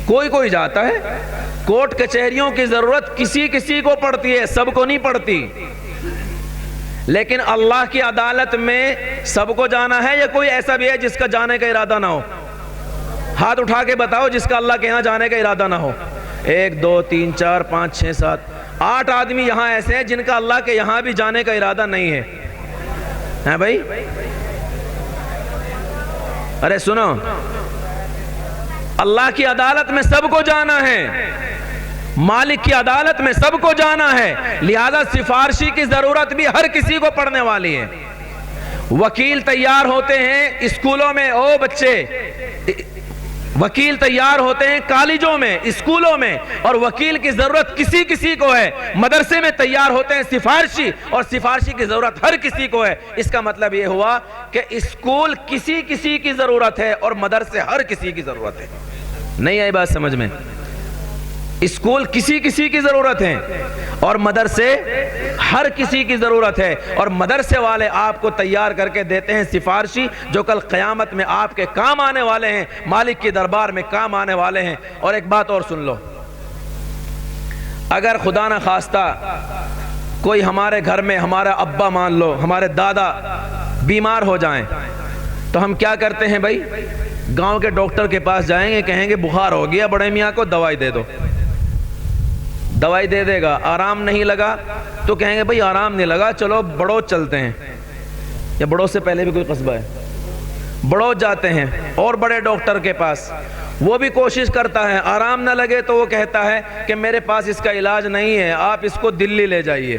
کوئی کوئی جاتا ہے۔ کورٹ کچہریوں کی ضرورت کسی کسی کو پڑتی ہے، سب کو نہیں پڑتی۔ لیکن اللہ کی عدالت میں سب کو جانا ہے یا کوئی ایسا بھی ہے جس کا جانے کا ارادہ نہ ہو؟ ہاتھ اٹھا کے بتاؤ جس کا اللہ کے یہاں جانے کا ارادہ نہ ہو۔ 1 2 3 4 5 6 7 8 آدمی یہاں ایسے ہیں جن کا اللہ کے یہاں بھی جانے کا ارادہ نہیں ہے، ہیں بھائی؟ ارے سنو، اللہ کی عدالت میں سب کو جانا ہے، مالک کی عدالت میں سب کو جانا ہے، لہذا سفارشی کی ضرورت بھی ہر کسی کو پڑنے والی ہے۔ وکیل تیار ہوتے ہیں اسکولوں میں، او بچے، وکیل تیار ہوتے ہیں کالجوں میں، اسکولوں میں، اور وکیل کی ضرورت کسی کسی کو ہے۔ مدرسے میں تیار ہوتے ہیں سفارشی، اور سفارشی کی ضرورت ہر کسی کو ہے۔ اس کا مطلب یہ ہوا کہ اسکول کسی کسی کی ضرورت ہے اور مدرسے ہر کسی کی ضرورت ہے۔ نہیں آئی بات سمجھ میں؟ اسکول کسی کسی کی ضرورت ہے اور مدرسے ہر کسی کی ضرورت ہے، اور مدرسے والے آپ کو تیار کر کے دیتے ہیں سفارشی، جو کل قیامت میں آپ کے کام آنے والے ہیں، مالک کے دربار میں کام آنے والے ہیں۔ اور ایک بات اور سن لو، اگر خدا نہ خواستہ کوئی ہمارے گھر میں، ہمارا ابا مان لو، ہمارے دادا بیمار ہو جائیں تو ہم کیا کرتے ہیں بھائی؟ گاؤں کے ڈاکٹر کے پاس جائیں گے، کہیں گے بخار ہو گیا، بڑے میاں کو دوائی دے دو، دوائی دے دے گا۔ آرام نہیں لگا تو کہیں گے بھائی آرام نہیں لگا، چلو بڑو چلتے ہیں، یا بڑو سے پہلے بھی کوئی قصبہ ہے، بڑو جاتے ہیں اور بڑے ڈاکٹر کے پاس، وہ بھی کوشش کرتا ہے، آرام نہ لگے تو وہ کہتا ہے کہ میرے پاس اس کا علاج نہیں ہے، آپ اس کو دلی لے جائیے،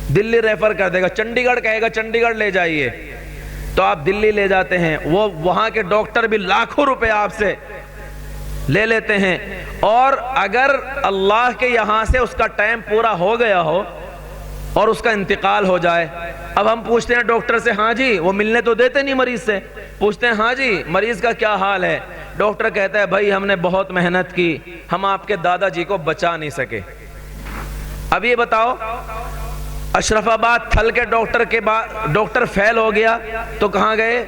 دلی ریفر کر دے گا، چنڈی گڑھ کہے گا چنڈی گڑھ لے جائیے، تو آپ دلی لے جاتے ہیں، وہ وہاں کے ڈاکٹر بھی لاکھوں روپے آپ سے لے لیتے ہیں، اور اگر اللہ کے یہاں سے اس کا ٹائم پورا ہو گیا ہو اور اس کا انتقال ہو جائے، اب ہم پوچھتے ہیں ڈاکٹر سے، ہاں جی، وہ ملنے تو دیتے نہیں مریض سے، پوچھتے ہیں ہاں جی مریض کا کیا حال ہے؟ ڈاکٹر کہتا ہے بھائی ہم نے بہت محنت کی، ہم آپ کے دادا جی کو بچا نہیں سکے۔ اب یہ بتاؤ، اشرف آباد تھل کے ڈاکٹر فیل ہو گیا تو کہاں گئے؟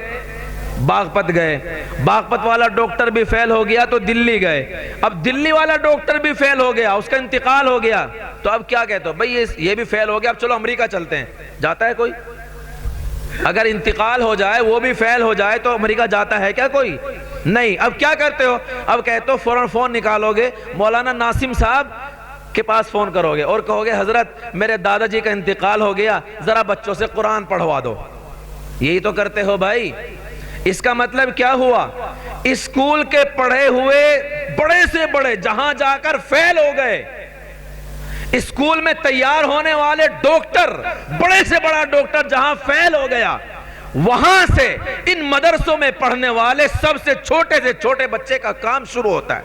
باغپت گئے، باغپت والا ڈاکٹر بھی فیل ہو گیا تو دلی گئے، اب دلی والا ڈاکٹر بھی فیل ہو گیا، اس کا انتقال ہو گیا، تو اب کیا کہتے ہو بھئی یہ بھی فیل ہو گیا، اب چلو امریکہ چلتے ہیں، جاتا ہے کوئی؟ اگر انتقال ہو جائے، وہ بھی فیل ہو جائے تو امریکہ جاتا ہے کیا کوئی؟ نہیں۔ اب کیا کرتے ہو؟ اب کہتے ہو فوراً فون نکالو گے، مولانا ناصم صاحب کے پاس فون کرو گے اور کہو گے حضرت میرے دادا جی کا انتقال ہو گیا، ذرا بچوں سے قرآن پڑھوا دو، یہی تو کرتے ہو بھائی. اس کا مطلب کیا ہوا؟ اسکول کے پڑھے ہوئے بڑے سے بڑے جہاں جا کر فیل ہو گئے، اسکول میں تیار ہونے والے ڈاکٹر، بڑے سے بڑا ڈاکٹر جہاں فیل ہو گیا، وہاں سے ان مدرسوں میں پڑھنے والے سب سے چھوٹے بچے کا کام شروع ہوتا ہے.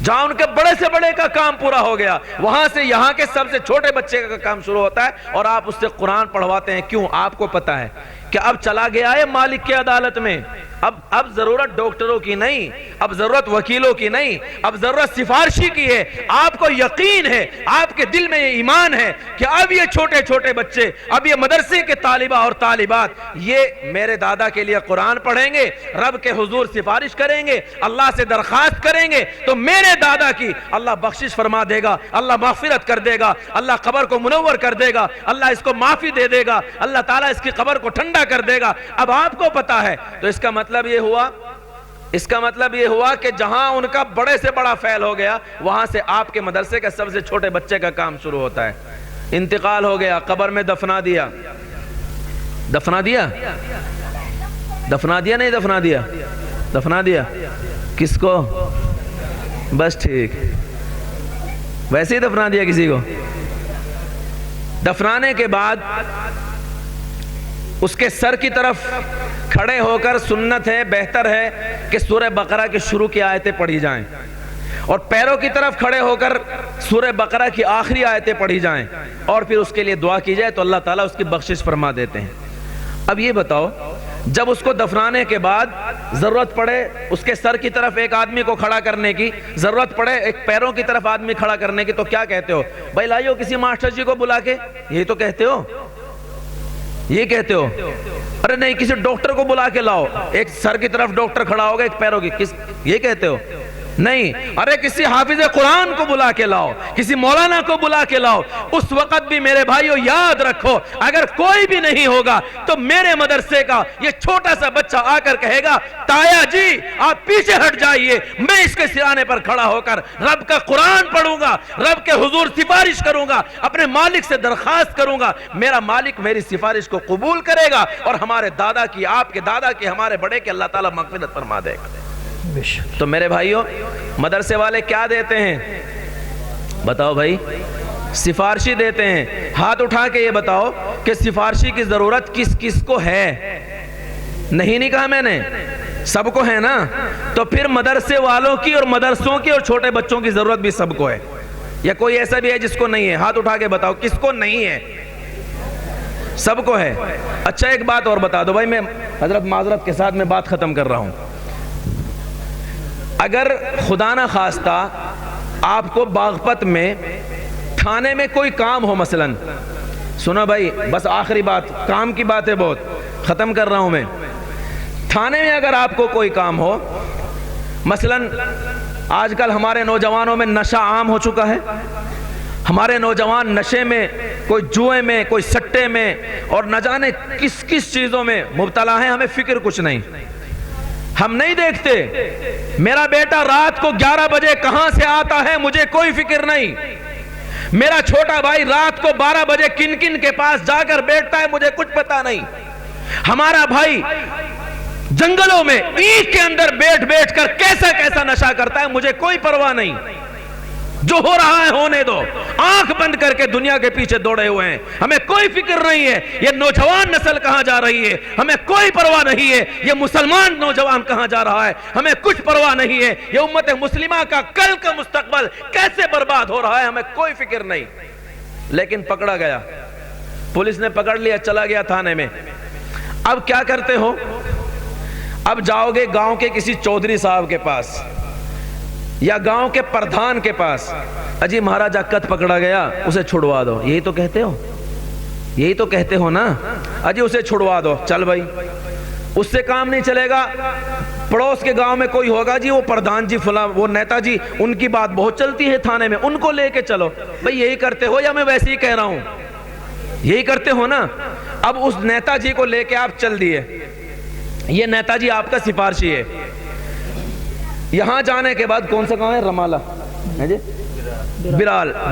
جہاں ان کے بڑے سے بڑے کا کام پورا ہو گیا، وہاں سے یہاں کے سب سے چھوٹے بچے کا کام شروع ہوتا ہے، اور آپ اس سے قرآن پڑھواتے ہیں. کیوں؟ آپ کو پتا ہے کہ اب چلا گیا ہے مالک کی عدالت میں. اب ضرورت ڈاکٹروں کی نہیں، اب ضرورت وکیلوں کی نہیں، اب ضرورت سفارشی کی ہے. آپ کو یقین ہے، آپ کے دل میں یہ ایمان ہے کہ اب یہ چھوٹے بچے، اب یہ مدرسے کے طالبہ اور طالبات، یہ میرے دادا کے لیے قرآن پڑھیں گے، رب کے حضور سفارش کریں گے، اللہ سے درخواست کریں گے، تو میرے دادا کی اللہ بخشش فرما دے گا، اللہ مغفرت کر دے گا، اللہ قبر کو منور کر دے گا، اللہ اس کو معافی دے دے گا، اللہ تعالیٰ اس کی قبر کو ٹھنڈا کر دے گا. اب آپ کو پتا ہے، تو اس کا مطلب یہ ہوا کہ جہاں ان کا بڑے سے بڑا فیل ہو گیا، وہاں سے آپ کے مدرسے کا سب سے چھوٹے بچے کا کام شروع ہوتا ہے. انتقال ہو گیا، قبر میں دفنا دیا کس کو؟ بس ٹھیک، ویسے ہی دفنا دیا کسی کو. دفنانے کے بعد اس کے سر کی طرف کھڑے ہو کر سنت ہے، بہتر ہے کہ سورہ بقرہ کی شروع کی آیتیں پڑھی جائیں، اور پیروں کی طرف کھڑے ہو کر سورہ بقرہ کی آخری آیتیں پڑھی جائیں، اور پھر اس کے لیے دعا کی جائے تو اللہ تعالیٰ اس کی بخشش فرما دیتے ہیں. اب یہ بتاؤ، جب اس کو دفنانے کے بعد ضرورت پڑے اس کے سر کی طرف ایک آدمی کو کھڑا کرنے کی، ضرورت پڑے ایک پیروں کی طرف آدمی کھڑا کرنے کی، تو کیا کہتے ہو؟ بھائی لائیو کسی ماسٹر جی کو بلا کے، یہی تو کہتے ہو، یہ کہتے ہو. ارے نہیں، کسی ڈاکٹر کو بلا کے لاؤ، ایک سر کی طرف ڈاکٹر کھڑا ہوگا ایک پیروں کی، یہ کہتے ہو؟ نہیں. ارے کسی حافظ قرآن کو بلا کے لاؤ، کسی مولانا کو بلا کے لاؤ. اس وقت بھی میرے بھائیو یاد رکھو، اگر کوئی بھی نہیں ہوگا تو میرے مدرسے کا یہ چھوٹا سا بچہ آ کر کہے گا، تایا جی آپ پیچھے ہٹ جائیے، میں اس کے سرانے پر کھڑا ہو کر رب کا قرآن پڑھوں گا، رب کے حضور سفارش کروں گا، اپنے مالک سے درخواست کروں گا، میرا مالک میری سفارش کو قبول کرے گا، اور ہمارے دادا کی، آپ کے دادا کی، ہمارے بڑے کی اللہ تعالیٰ مغفرت فرما دے گا. تو میرے بھائیوں، مدرسے والے کیا دیتے ہیں؟ بتاؤ بھائی، سفارشی دیتے ہیں. ہاتھ اٹھا کے یہ بتاؤ کہ سفارشی کی ضرورت کس کس کو ہے؟ نہیں کہا میں نے، سب کو ہے نا. تو پھر مدرسے والوں کی اور مدرسوں کی اور چھوٹے بچوں کی ضرورت بھی سب کو ہے، یا کوئی ایسا بھی ہے جس کو نہیں ہے؟ ہاتھ اٹھا کے بتاؤ کس کو نہیں ہے. سب کو ہے. اچھا ایک بات اور بتا دو بھائی، میں حضرت معذرت کے ساتھ میں بات ختم کر رہا ہوں. اگر خدا نہ خواستہ آپ کو باغپت میں تھانے میں کوئی کام ہو، مثلا سنو بھائی، بس آخری بات، کام کی بات ہے، بہت ختم کر رہا ہوں میں. تھانے میں اگر آپ کو کوئی کام ہو، مثلا آج کل ہمارے نوجوانوں میں نشہ عام ہو چکا ہے، ہمارے نوجوان نشے میں، کوئی جوئے میں، کوئی سٹے میں، اور نہ جانے کس کس چیزوں میں مبتلا ہیں، ہمیں فکر کچھ نہیں. ہم نہیں دیکھتے میرا بیٹا رات کو 11 بجے کہاں سے آتا ہے، مجھے کوئی فکر نہیں. میرا چھوٹا بھائی رات کو 12 بجے کن کن کے پاس جا کر بیٹھتا ہے، مجھے کچھ پتا نہیں. ہمارا بھائی جنگلوں میں اینٹ کے اندر بیٹھ کر کیسا نشہ کرتا ہے، مجھے کوئی پرواہ نہیں. جو ہو رہا ہے ہونے دو، آنکھ بند کر کے دنیا کے پیچھے دوڑے ہوئے ہیں، ہمیں کوئی فکر نہیں ہے یہ نوجوان نسل کہاں جا رہی ہے، ہمیں کوئی پرواہ نہیں ہے یہ مسلمان نوجوان کہاں جا رہا ہے، ہمیں کچھ پرواہ نہیں ہے یہ امت مسلمہ کا کل کا مستقبل کیسے برباد ہو رہا ہے، ہمیں کوئی فکر نہیں. لیکن پکڑا گیا، پولیس نے پکڑ لیا، چلا گیا تھانے میں. اب کیا کرتے ہو؟ اب جاؤ گے گاؤں کے کسی چودھری صاحب کے پاس یا گاؤں کے پردھان کے پاس، اجی مہاراجا کت پکڑا گیا، اسے چھڑوا دو. یہی تو کہتے ہو نا، اجی اسے چھڑوا دو. چل بھائی، اس سے کام نہیں چلے گا. پڑوس کے گاؤں میں کوئی ہوگا، جی وہ پردھان جی فلاں، وہ نیتا جی، ان کی بات بہت چلتی ہے تھانے میں، ان کو لے کے چلو. بھائی یہی کرتے ہو یا میں ویسے ہی کہہ رہا ہوں؟ یہی کرتے ہو نا. اب اس نیتا جی کو لے کے آپ چل دیے، یہ نیتا جی آپ کا سفارشی ہے. یہاں جانے کے بعد کون سا گاؤں ہے؟ رمالہ ہے جی،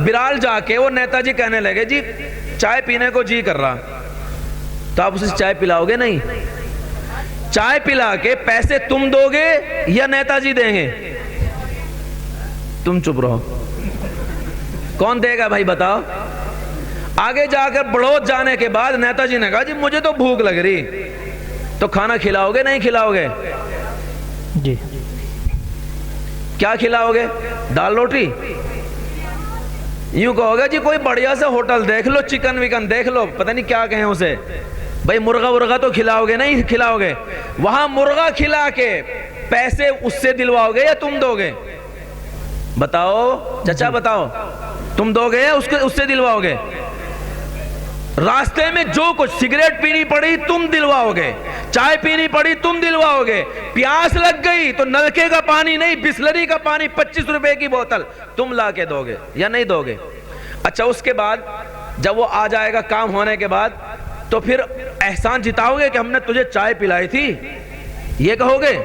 برال جا کے وہ نیتا جی کہنے لگے، جی چائے پینے کو جی کر رہا. تو آپ اسے چائے پلاؤ گے نہیں. چائے پلا کے پیسے تم دو گے یا نیتا جی دیں گے؟ تم چپ رہو. کون دے گا بھائی بتاؤ؟ آگے جا کر بڑوت جانے کے بعد نیتا جی نے کہا جی مجھے تو بھوک لگ رہی، تو کھانا کھلاؤ گے نہیں کھلاؤ گے؟ جی. کیا کھلاؤ گے؟ دال روٹی؟ یوں کہو گے جی کوئی بڑھیا سا ہوٹل دیکھ لو، چکن وکن دیکھ لو، پتہ نہیں کیا کہیں اسے، بھائی مرغا ورغا تو کھلاؤ گے نہیں کھلاؤ گے؟ وہاں مرغا کھلا کے پیسے اس سے دلواؤ گے یا تم دو گے؟ بتاؤ چچا بتاؤ، تم دو گے یا اس سے دلواؤ گے؟ راستے میں جو کچھ سگریٹ پینی پڑی تم دلواؤ گے، چائے پینی پڑی تم دلواؤ گے، پیاس لگ گئی تو نلکے کا پانی نہیں بسلری کا پانی 25 روپے کی بوتل تم لا کے دو گے یا نہیں دو گے؟ اچھا اس کے بعد جب وہ آ جائے گا کام ہونے کے بعد تو پھر احسان جتاؤ گے کہ ہم نے تجھے چائے پلائی تھی، یہ کہو گے؟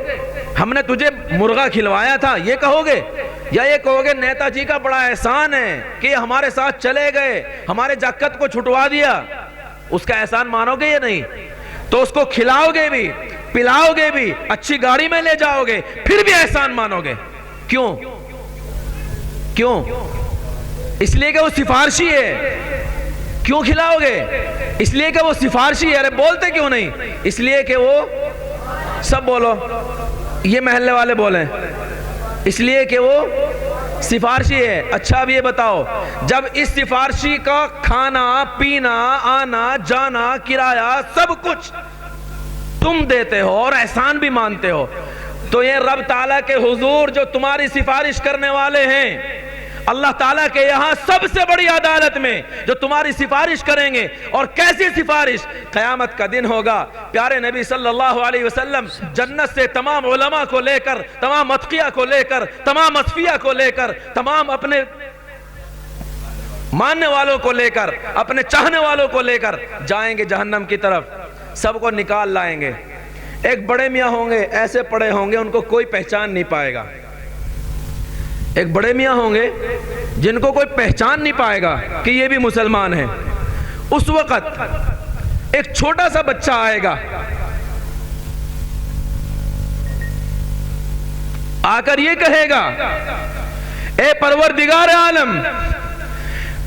ہم نے تجھے مرغا کھلوایا تھا، یہ کہو گے؟ یا یہ کہو گے نیتا جی کا بڑا احسان ہے کہ ہمارے ساتھ چلے گئے، ہمارے جاکت کو چھٹوا دیا، اس کا احسان مانو گے یا نہیں؟ تو اس کو کھلاؤ گے بھی، پلاؤ گے بھی، اچھی گاڑی میں لے جاؤ گے، پھر بھی احسان مانو گے. کیوں؟ کیوں؟ اس لیے کہ وہ سفارشی ہے. کیوں کھلاؤ گے؟ اس لیے کہ وہ سفارشی ہے. ارے بولتے کیوں نہیں؟ اس لیے کہ وہ، سب بولو، یہ محلے والے بولیں، اس لیے کہ وہ سفارشی ہے. اچھا اب یہ بتاؤ، جب اس سفارشی کا کھانا پینا آنا جانا کرایہ سب کچھ تم دیتے ہو اور احسان بھی مانتے ہو، تو یہ رب تعالیٰ کے حضور جو تمہاری سفارش کرنے والے ہیں، اللہ تعالیٰ کے یہاں سب سے بڑی عدالت میں جو تمہاری سفارش کریں گے، اور کیسی سفارش؟ قیامت کا دن ہوگا، پیارے نبی صلی اللہ علیہ وسلم جنت سے تمام علماء کو لے کر، تمام اتقیاء کو لے کر، تمام اصفیاء کو لے کر، تمام اپنے ماننے والوں کو لے کر، اپنے چاہنے والوں کو لے کر جائیں گے جہنم کی طرف. سب کو نکال لائیں گے. ایک بڑے میاں ہوں گے، ایسے پڑے ہوں گے ان کو کوئی پہچان نہیں پائے گا. ایک بڑے میاں ہوں گے جن کو کوئی پہچان نہیں پائے گا کہ یہ بھی مسلمان ہیں. اس وقت ایک چھوٹا سا بچہ آئے گا، آ کر یہ کہے گا اے پروردگار عالم،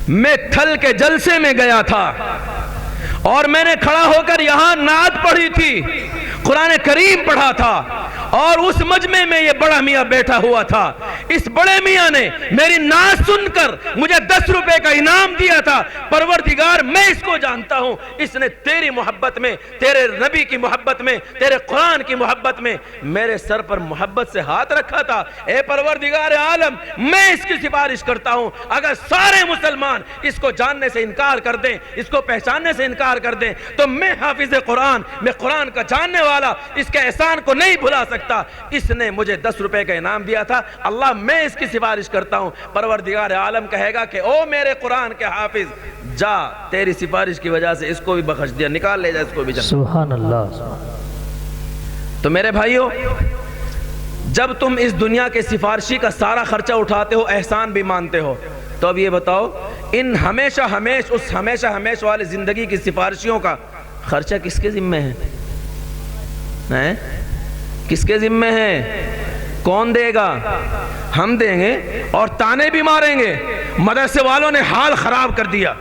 میں تھل کے جلسے میں گیا تھا اور میں نے کھڑا ہو کر یہاں نعت پڑھی تھی، قرآن کریم پڑھا تھا، اور اس مجمع میں یہ بڑا میاں بیٹھا ہوا تھا. اس بڑے میاں نے میری نعت سن کر مجھے 10 روپے کا انعام دیا تھا. پروردگار میں اس کو جانتا ہوں، اس نے تیری محبت میں، تیرے نبی کی محبت میں، تیرے قرآن کی محبت میں میرے سر پر محبت سے ہاتھ رکھا تھا. اے پروردگار عالم، میں اس کی سفارش کرتا ہوں. اگر سارے مسلمان اس کو جاننے سے انکار کر دیں، اس کو پہچاننے سے انکار کر دیں، تو میں حافظ قرآن، میں قرآن کا جاننے والا اس کے احسان کو نہیں بھلا سکتا. اس نے مجھے 10 روپے کا انعام دیا تھا، اللہ میں اس کی سفارش کرتا ہوں. پروردگار عالم کہے گا کہ او میرے قرآن کے حافظ، جا تیری سفارش کی وجہ سے اس کو بھی بخش دیا، نکال لے جا اس کو بھی جنت. سبحان اللہ. تو میرے بھائیو، جب تم اس دنیا کے سفارشی کا سارا خرچہ اٹھاتے ہو، احسان بھی مانتے ہو، تو اب یہ بتاؤ ان ہمیشہ ہمیش والے زندگی کی سفارشیوں کا خرچہ کس کے ذمہ ہے؟ کس کے ذمہ ہے؟ کون دے گا؟ ہم دیں گے اور تانے بھی ماریں گے. مدرسے والوں نے حال خراب کر دیا،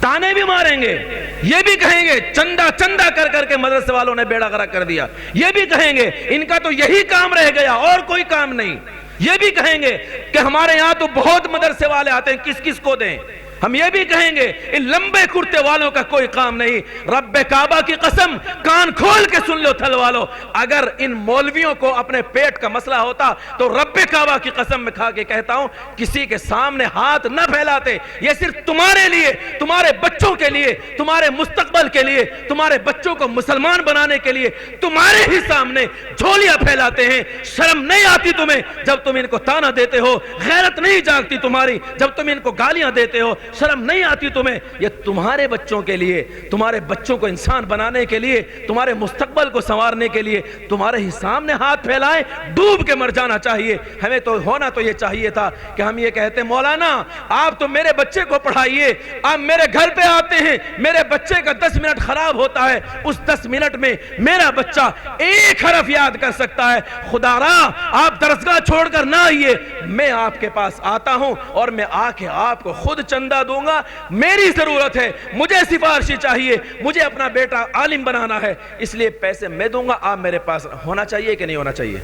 تانے بھی ماریں گے. یہ بھی کہیں گے چندہ کر کے مدرسے والوں نے بیڑا غرق کر دیا. یہ بھی کہیں گے ان کا تو یہی کام رہ گیا اور کوئی کام نہیں. یہ بھی کہیں گے کہ ہمارے یہاں تو بہت مدرسے والے آتے ہیں، کس کس کو دیں. ہم یہ بھی کہیں گے ان لمبے کرتے والوں کا کوئی کام نہیں. رب کعبہ کی قسم، کان کھول کے سن لو تھل والو، اگر ان مولویوں کو اپنے پیٹ کا مسئلہ ہوتا تو رب کعبہ کی قسم میں کھا کے کہتا ہوں کسی کے سامنے ہاتھ نہ پھیلاتے. یہ صرف تمہارے لیے، تمہارے بچوں کے لیے، تمہارے مستقبل کے لیے، تمہارے بچوں کو مسلمان بنانے کے لیے تمہارے ہی سامنے جھولیاں پھیلاتے ہیں. شرم نہیں آتی تمہیں جب تم ان کو تانا دیتے ہو؟ غیرت نہیں جاگتی تمہاری جب تم ان کو گالیاں دیتے ہو؟ شرم نہیں آتی تمہیں؟ یہ تمہارے بچوں کے لیے، تمہارے بچوں کو انسان بنانے کے لیے، تمہارے مستقبل کو سنوارنے کے لیے تمہارے ہی سامنے ہاتھ پھیلائیں. ڈوب کے مر جانا چاہیے. ہمیں تو ہونا تو یہ چاہیے تھا کہ ہم یہ کہتے مولانا آپ تو میرے بچے کو پڑھائیے، آپ میرے گھر پہ آتے ہیں, میرے بچے کا 10 منٹ خراب ہوتا ہے, اس 10 منٹ میں میرا بچہ 1 حرف یاد کر سکتا ہے. خدا را آپ درسگاہ چھوڑ کر نہ آئیے, میں آپ کے پاس آتا ہوں اور میں آ کے آپ کو خود چندہ دوں گا. میری ضرورت ہے, مجھے سفارشی چاہیے, مجھے اپنا بیٹا عالم بنانا ہے, اس لیے پیسے میں دوں گا, آپ میرے پاس. ہونا چاہیے کہ نہیں ہونا چاہیے؟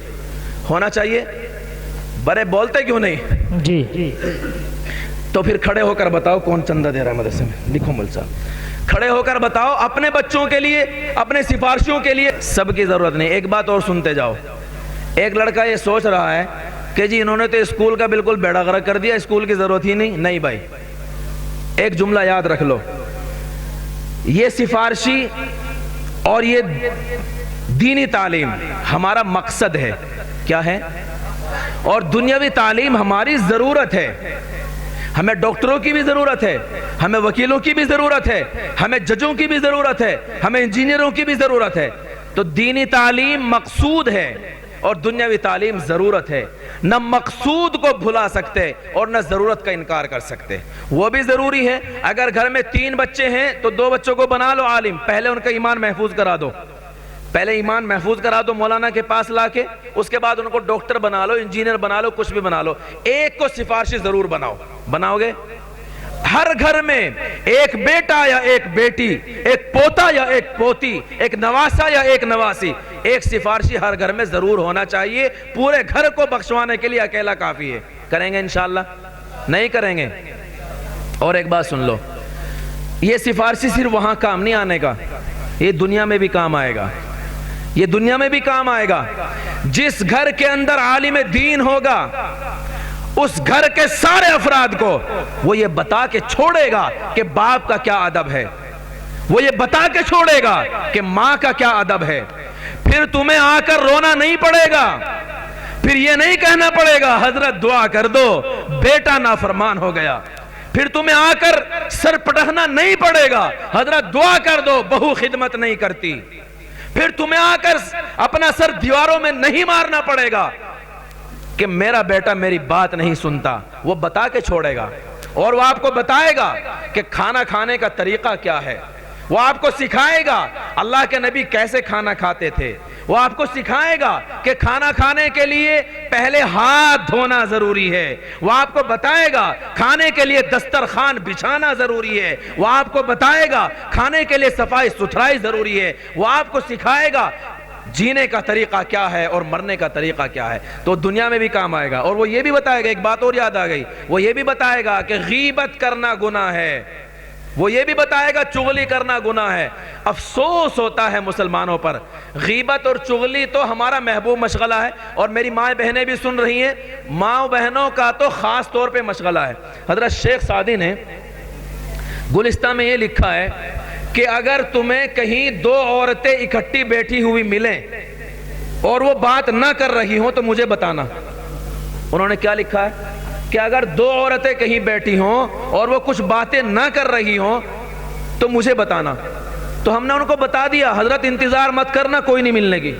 ہونا چاہیے. برے بولتے کیوں نہیں؟ جی تو پھر کھڑے ہو کر بتاؤ کون چندہ دے رہا ہے مدرسے میں؟ لکھو مل صاحب, کھڑے ہو کر بتاؤ. اپنے بچوں کے لیے, اپنے سفارشیوں کے لیے سب کی ضرورت نہیں. ایک بات اور سنتے جاؤ. ایک لڑکا یہ سوچ رہا ہے کہ جی انہوں نے تو اسکول کا بالکل بیڑا غرق کر دیا, اسکول کی ضرورت ہی نہیں. نہیں بھائی, ایک جملہ یاد رکھ لو, یہ سفارشی اور یہ دینی تعلیم ہمارا مقصد ہے. کیا ہے؟ اور دنیاوی تعلیم ہماری ضرورت ہے. ہمیں ڈاکٹروں کی بھی ضرورت ہے, ہمیں وکیلوں کی بھی ضرورت ہے, ہمیں ججوں کی بھی ضرورت ہے, ہمیں انجینئروں کی بھی ضرورت ہے. تو دینی تعلیم مقصود ہے اور دنیاوی تعلیم ضرورت ہے. نہ مقصود کو بھلا سکتے اور نہ ضرورت کا انکار کر سکتے. وہ بھی ضروری ہے. اگر گھر میں 3 بچے ہیں تو 2 بچوں کو بنا لو عالم, پہلے ان کا ایمان محفوظ کرا دو, پہلے ایمان محفوظ کرا دو مولانا کے پاس لا کے, اس کے بعد ان کو ڈاکٹر بنا لو, انجینئر بنا لو, کچھ بھی بنا لو. ایک کو سفارشی ضرور بناؤ. بناؤ گے؟ ہر گھر میں ایک بیٹا یا ایک بیٹی, ایک پوتا یا ایک پوتی, ایک نواسا یا ایک نواسی, ایک سفارشی ہر گھر میں ضرور ہونا چاہیے. پورے گھر کو بخشوانے کے لیے اکیلا کافی ہے. کریں گے انشاءاللہ؟ نہیں کریں گے؟ اور ایک بات سن لو, یہ سفارشی صرف وہاں کام نہیں آنے کا, یہ دنیا میں بھی کام آئے گا. یہ دنیا میں بھی کام آئے گا. جس گھر کے اندر عالم دین ہوگا اس گھر کے سارے افراد کو وہ یہ بتا کے چھوڑے گا کہ باپ کا کیا ادب ہے, وہ یہ بتا کے چھوڑے گا کہ ماں کا کیا ادب ہے. پھر تمہیں آ کر رونا نہیں پڑے گا, پھر یہ نہیں کہنا پڑے گا حضرت دعا کر دو بیٹا نافرمان ہو گیا. پھر تمہیں آ کر سر پٹکنا نہیں پڑے گا, حضرت دعا کر دو بہو خدمت نہیں کرتی. پھر تمہیں آ کر اپنا سر دیواروں میں نہیں مارنا پڑے گا کہ میرا بیٹا میری بات نہیں سنتا. وہ بتا کے چھوڑے گا اور وہ آپ کو بتائے گا کہ کھانا کھانے کا طریقہ کیا ہے. وہ آپ کو سکھائے گا اللہ کے نبی کیسے کھانا کھاتے تھے. وہ آپ کو سکھائے گا کہ کھانا کھانے کے لیے پہلے ہاتھ دھونا ضروری ہے. وہ آپ کو بتائے گا کھانے کے لیے دسترخوان بچھانا ضروری ہے. وہ آپ کو بتائے گا کھانے کے لیے صفائی ستھرائی ضروری ہے. وہ آپ کو سکھائے گا جینے کا طریقہ کیا ہے اور مرنے کا طریقہ کیا ہے. تو دنیا میں بھی کام آئے گا. اور وہ یہ بھی بتائے گا, ایک بات اور یاد آ گئی, وہ یہ بھی بتائے گا کہ غیبت کرنا گناہ ہے. وہ یہ بھی بتائے گا چغلی کرنا گناہ ہے. افسوس ہوتا ہے مسلمانوں پر, غیبت اور چغلی تو ہمارا محبوب مشغلہ ہے. اور میری ماں بہنیں بھی سن رہی ہیں, ماں بہنوں کا تو خاص طور پہ مشغلہ ہے. حضرت شیخ سعدی نے گلستہ میں یہ لکھا ہے کہ اگر تمہیں کہیں 2 عورتیں اکٹھی بیٹھی ہوئی ملیں اور وہ بات نہ کر رہی ہوں تو مجھے بتانا. انہوں نے کیا لکھا ہے کہ اگر 2 عورتیں کہیں بیٹھی ہوں اور وہ کچھ باتیں نہ کر رہی ہوں تو مجھے بتانا. تو ہم نے ان کو بتا دیا حضرت انتظار مت کرنا, کوئی نہیں ملنے کی.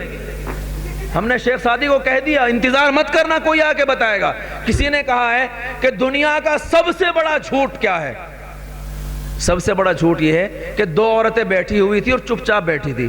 ہم نے شیخ سعدی کو کہہ دیا انتظار مت کرنا, کوئی آ کے بتائے گا. کسی نے کہا ہے کہ دنیا کا سب سے بڑا جھوٹ کیا ہے؟ سب سے بڑا جھوٹ یہ ہے کہ 2 عورتیں بیٹھی ہوئی تھی اور چپ چاپ بیٹھی تھی.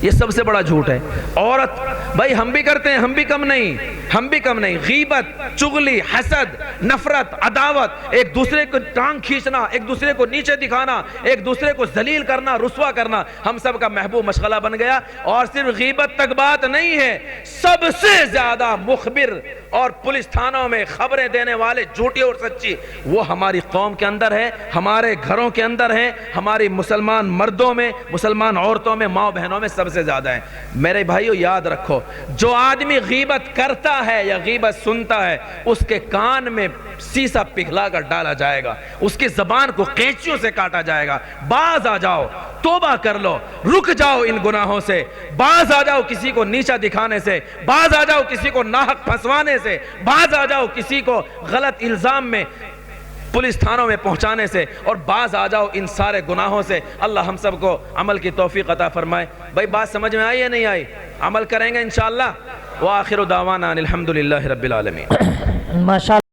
یہ سب سے بڑا جھوٹ ہے. عورت بھائی ہم بھی کرتے ہیں, ہم بھی کم نہیں, ہم بھی کم نہیں. غیبت, چغلی, حسد, نفرت, عداوت, ایک دوسرے کو ٹانگ کھینچنا, ایک دوسرے کو نیچے دکھانا, ایک دوسرے کو ذلیل کرنا, رسوا کرنا, ہم سب کا محبوب مشغلہ بن گیا. اور صرف غیبت تک بات نہیں ہے, سب سے زیادہ مخبر اور پولیس تھانوں میں خبریں دینے والے جھوٹی اور سچی وہ ہماری قوم کے اندر ہے, ہمارے گھروں کے اندر ہیں, ہماری مسلمان مردوں میں, مسلمان عورتوں میں, ماں بہنوں میں سب سے زیادہ ہیں. میرے بھائیو یاد رکھو, جو آدمی غیبت کرتا ہے یا غیبت سنتا ہے اس کے کان میں سیسا پگھلا کر ڈالا جائے گا, اس کی زبان کو قینچیوں سے کاٹا جائے گا. باز آ جاؤ, توبہ کر لو, رک جاؤ ان گناہوں سے. باز آ جاؤ کسی کو نیچا دکھانے سے, باز آ جاؤ کسی کو ناحق پھنسوانے سے, باز آ جاؤ کسی کو غلط الزام میں پولیس تھانوں میں پہنچانے سے, اور باز آ جاؤ ان سارے گناہوں سے. اللہ ہم سب کو عمل کی توفیق عطا فرمائے. بھائی بات سمجھ میں آئی یا نہیں آئی؟ عمل کریں گے انشاءاللہ. وآخر دعوانا الحمدللہ رب العالمین. ماشاءاللہ.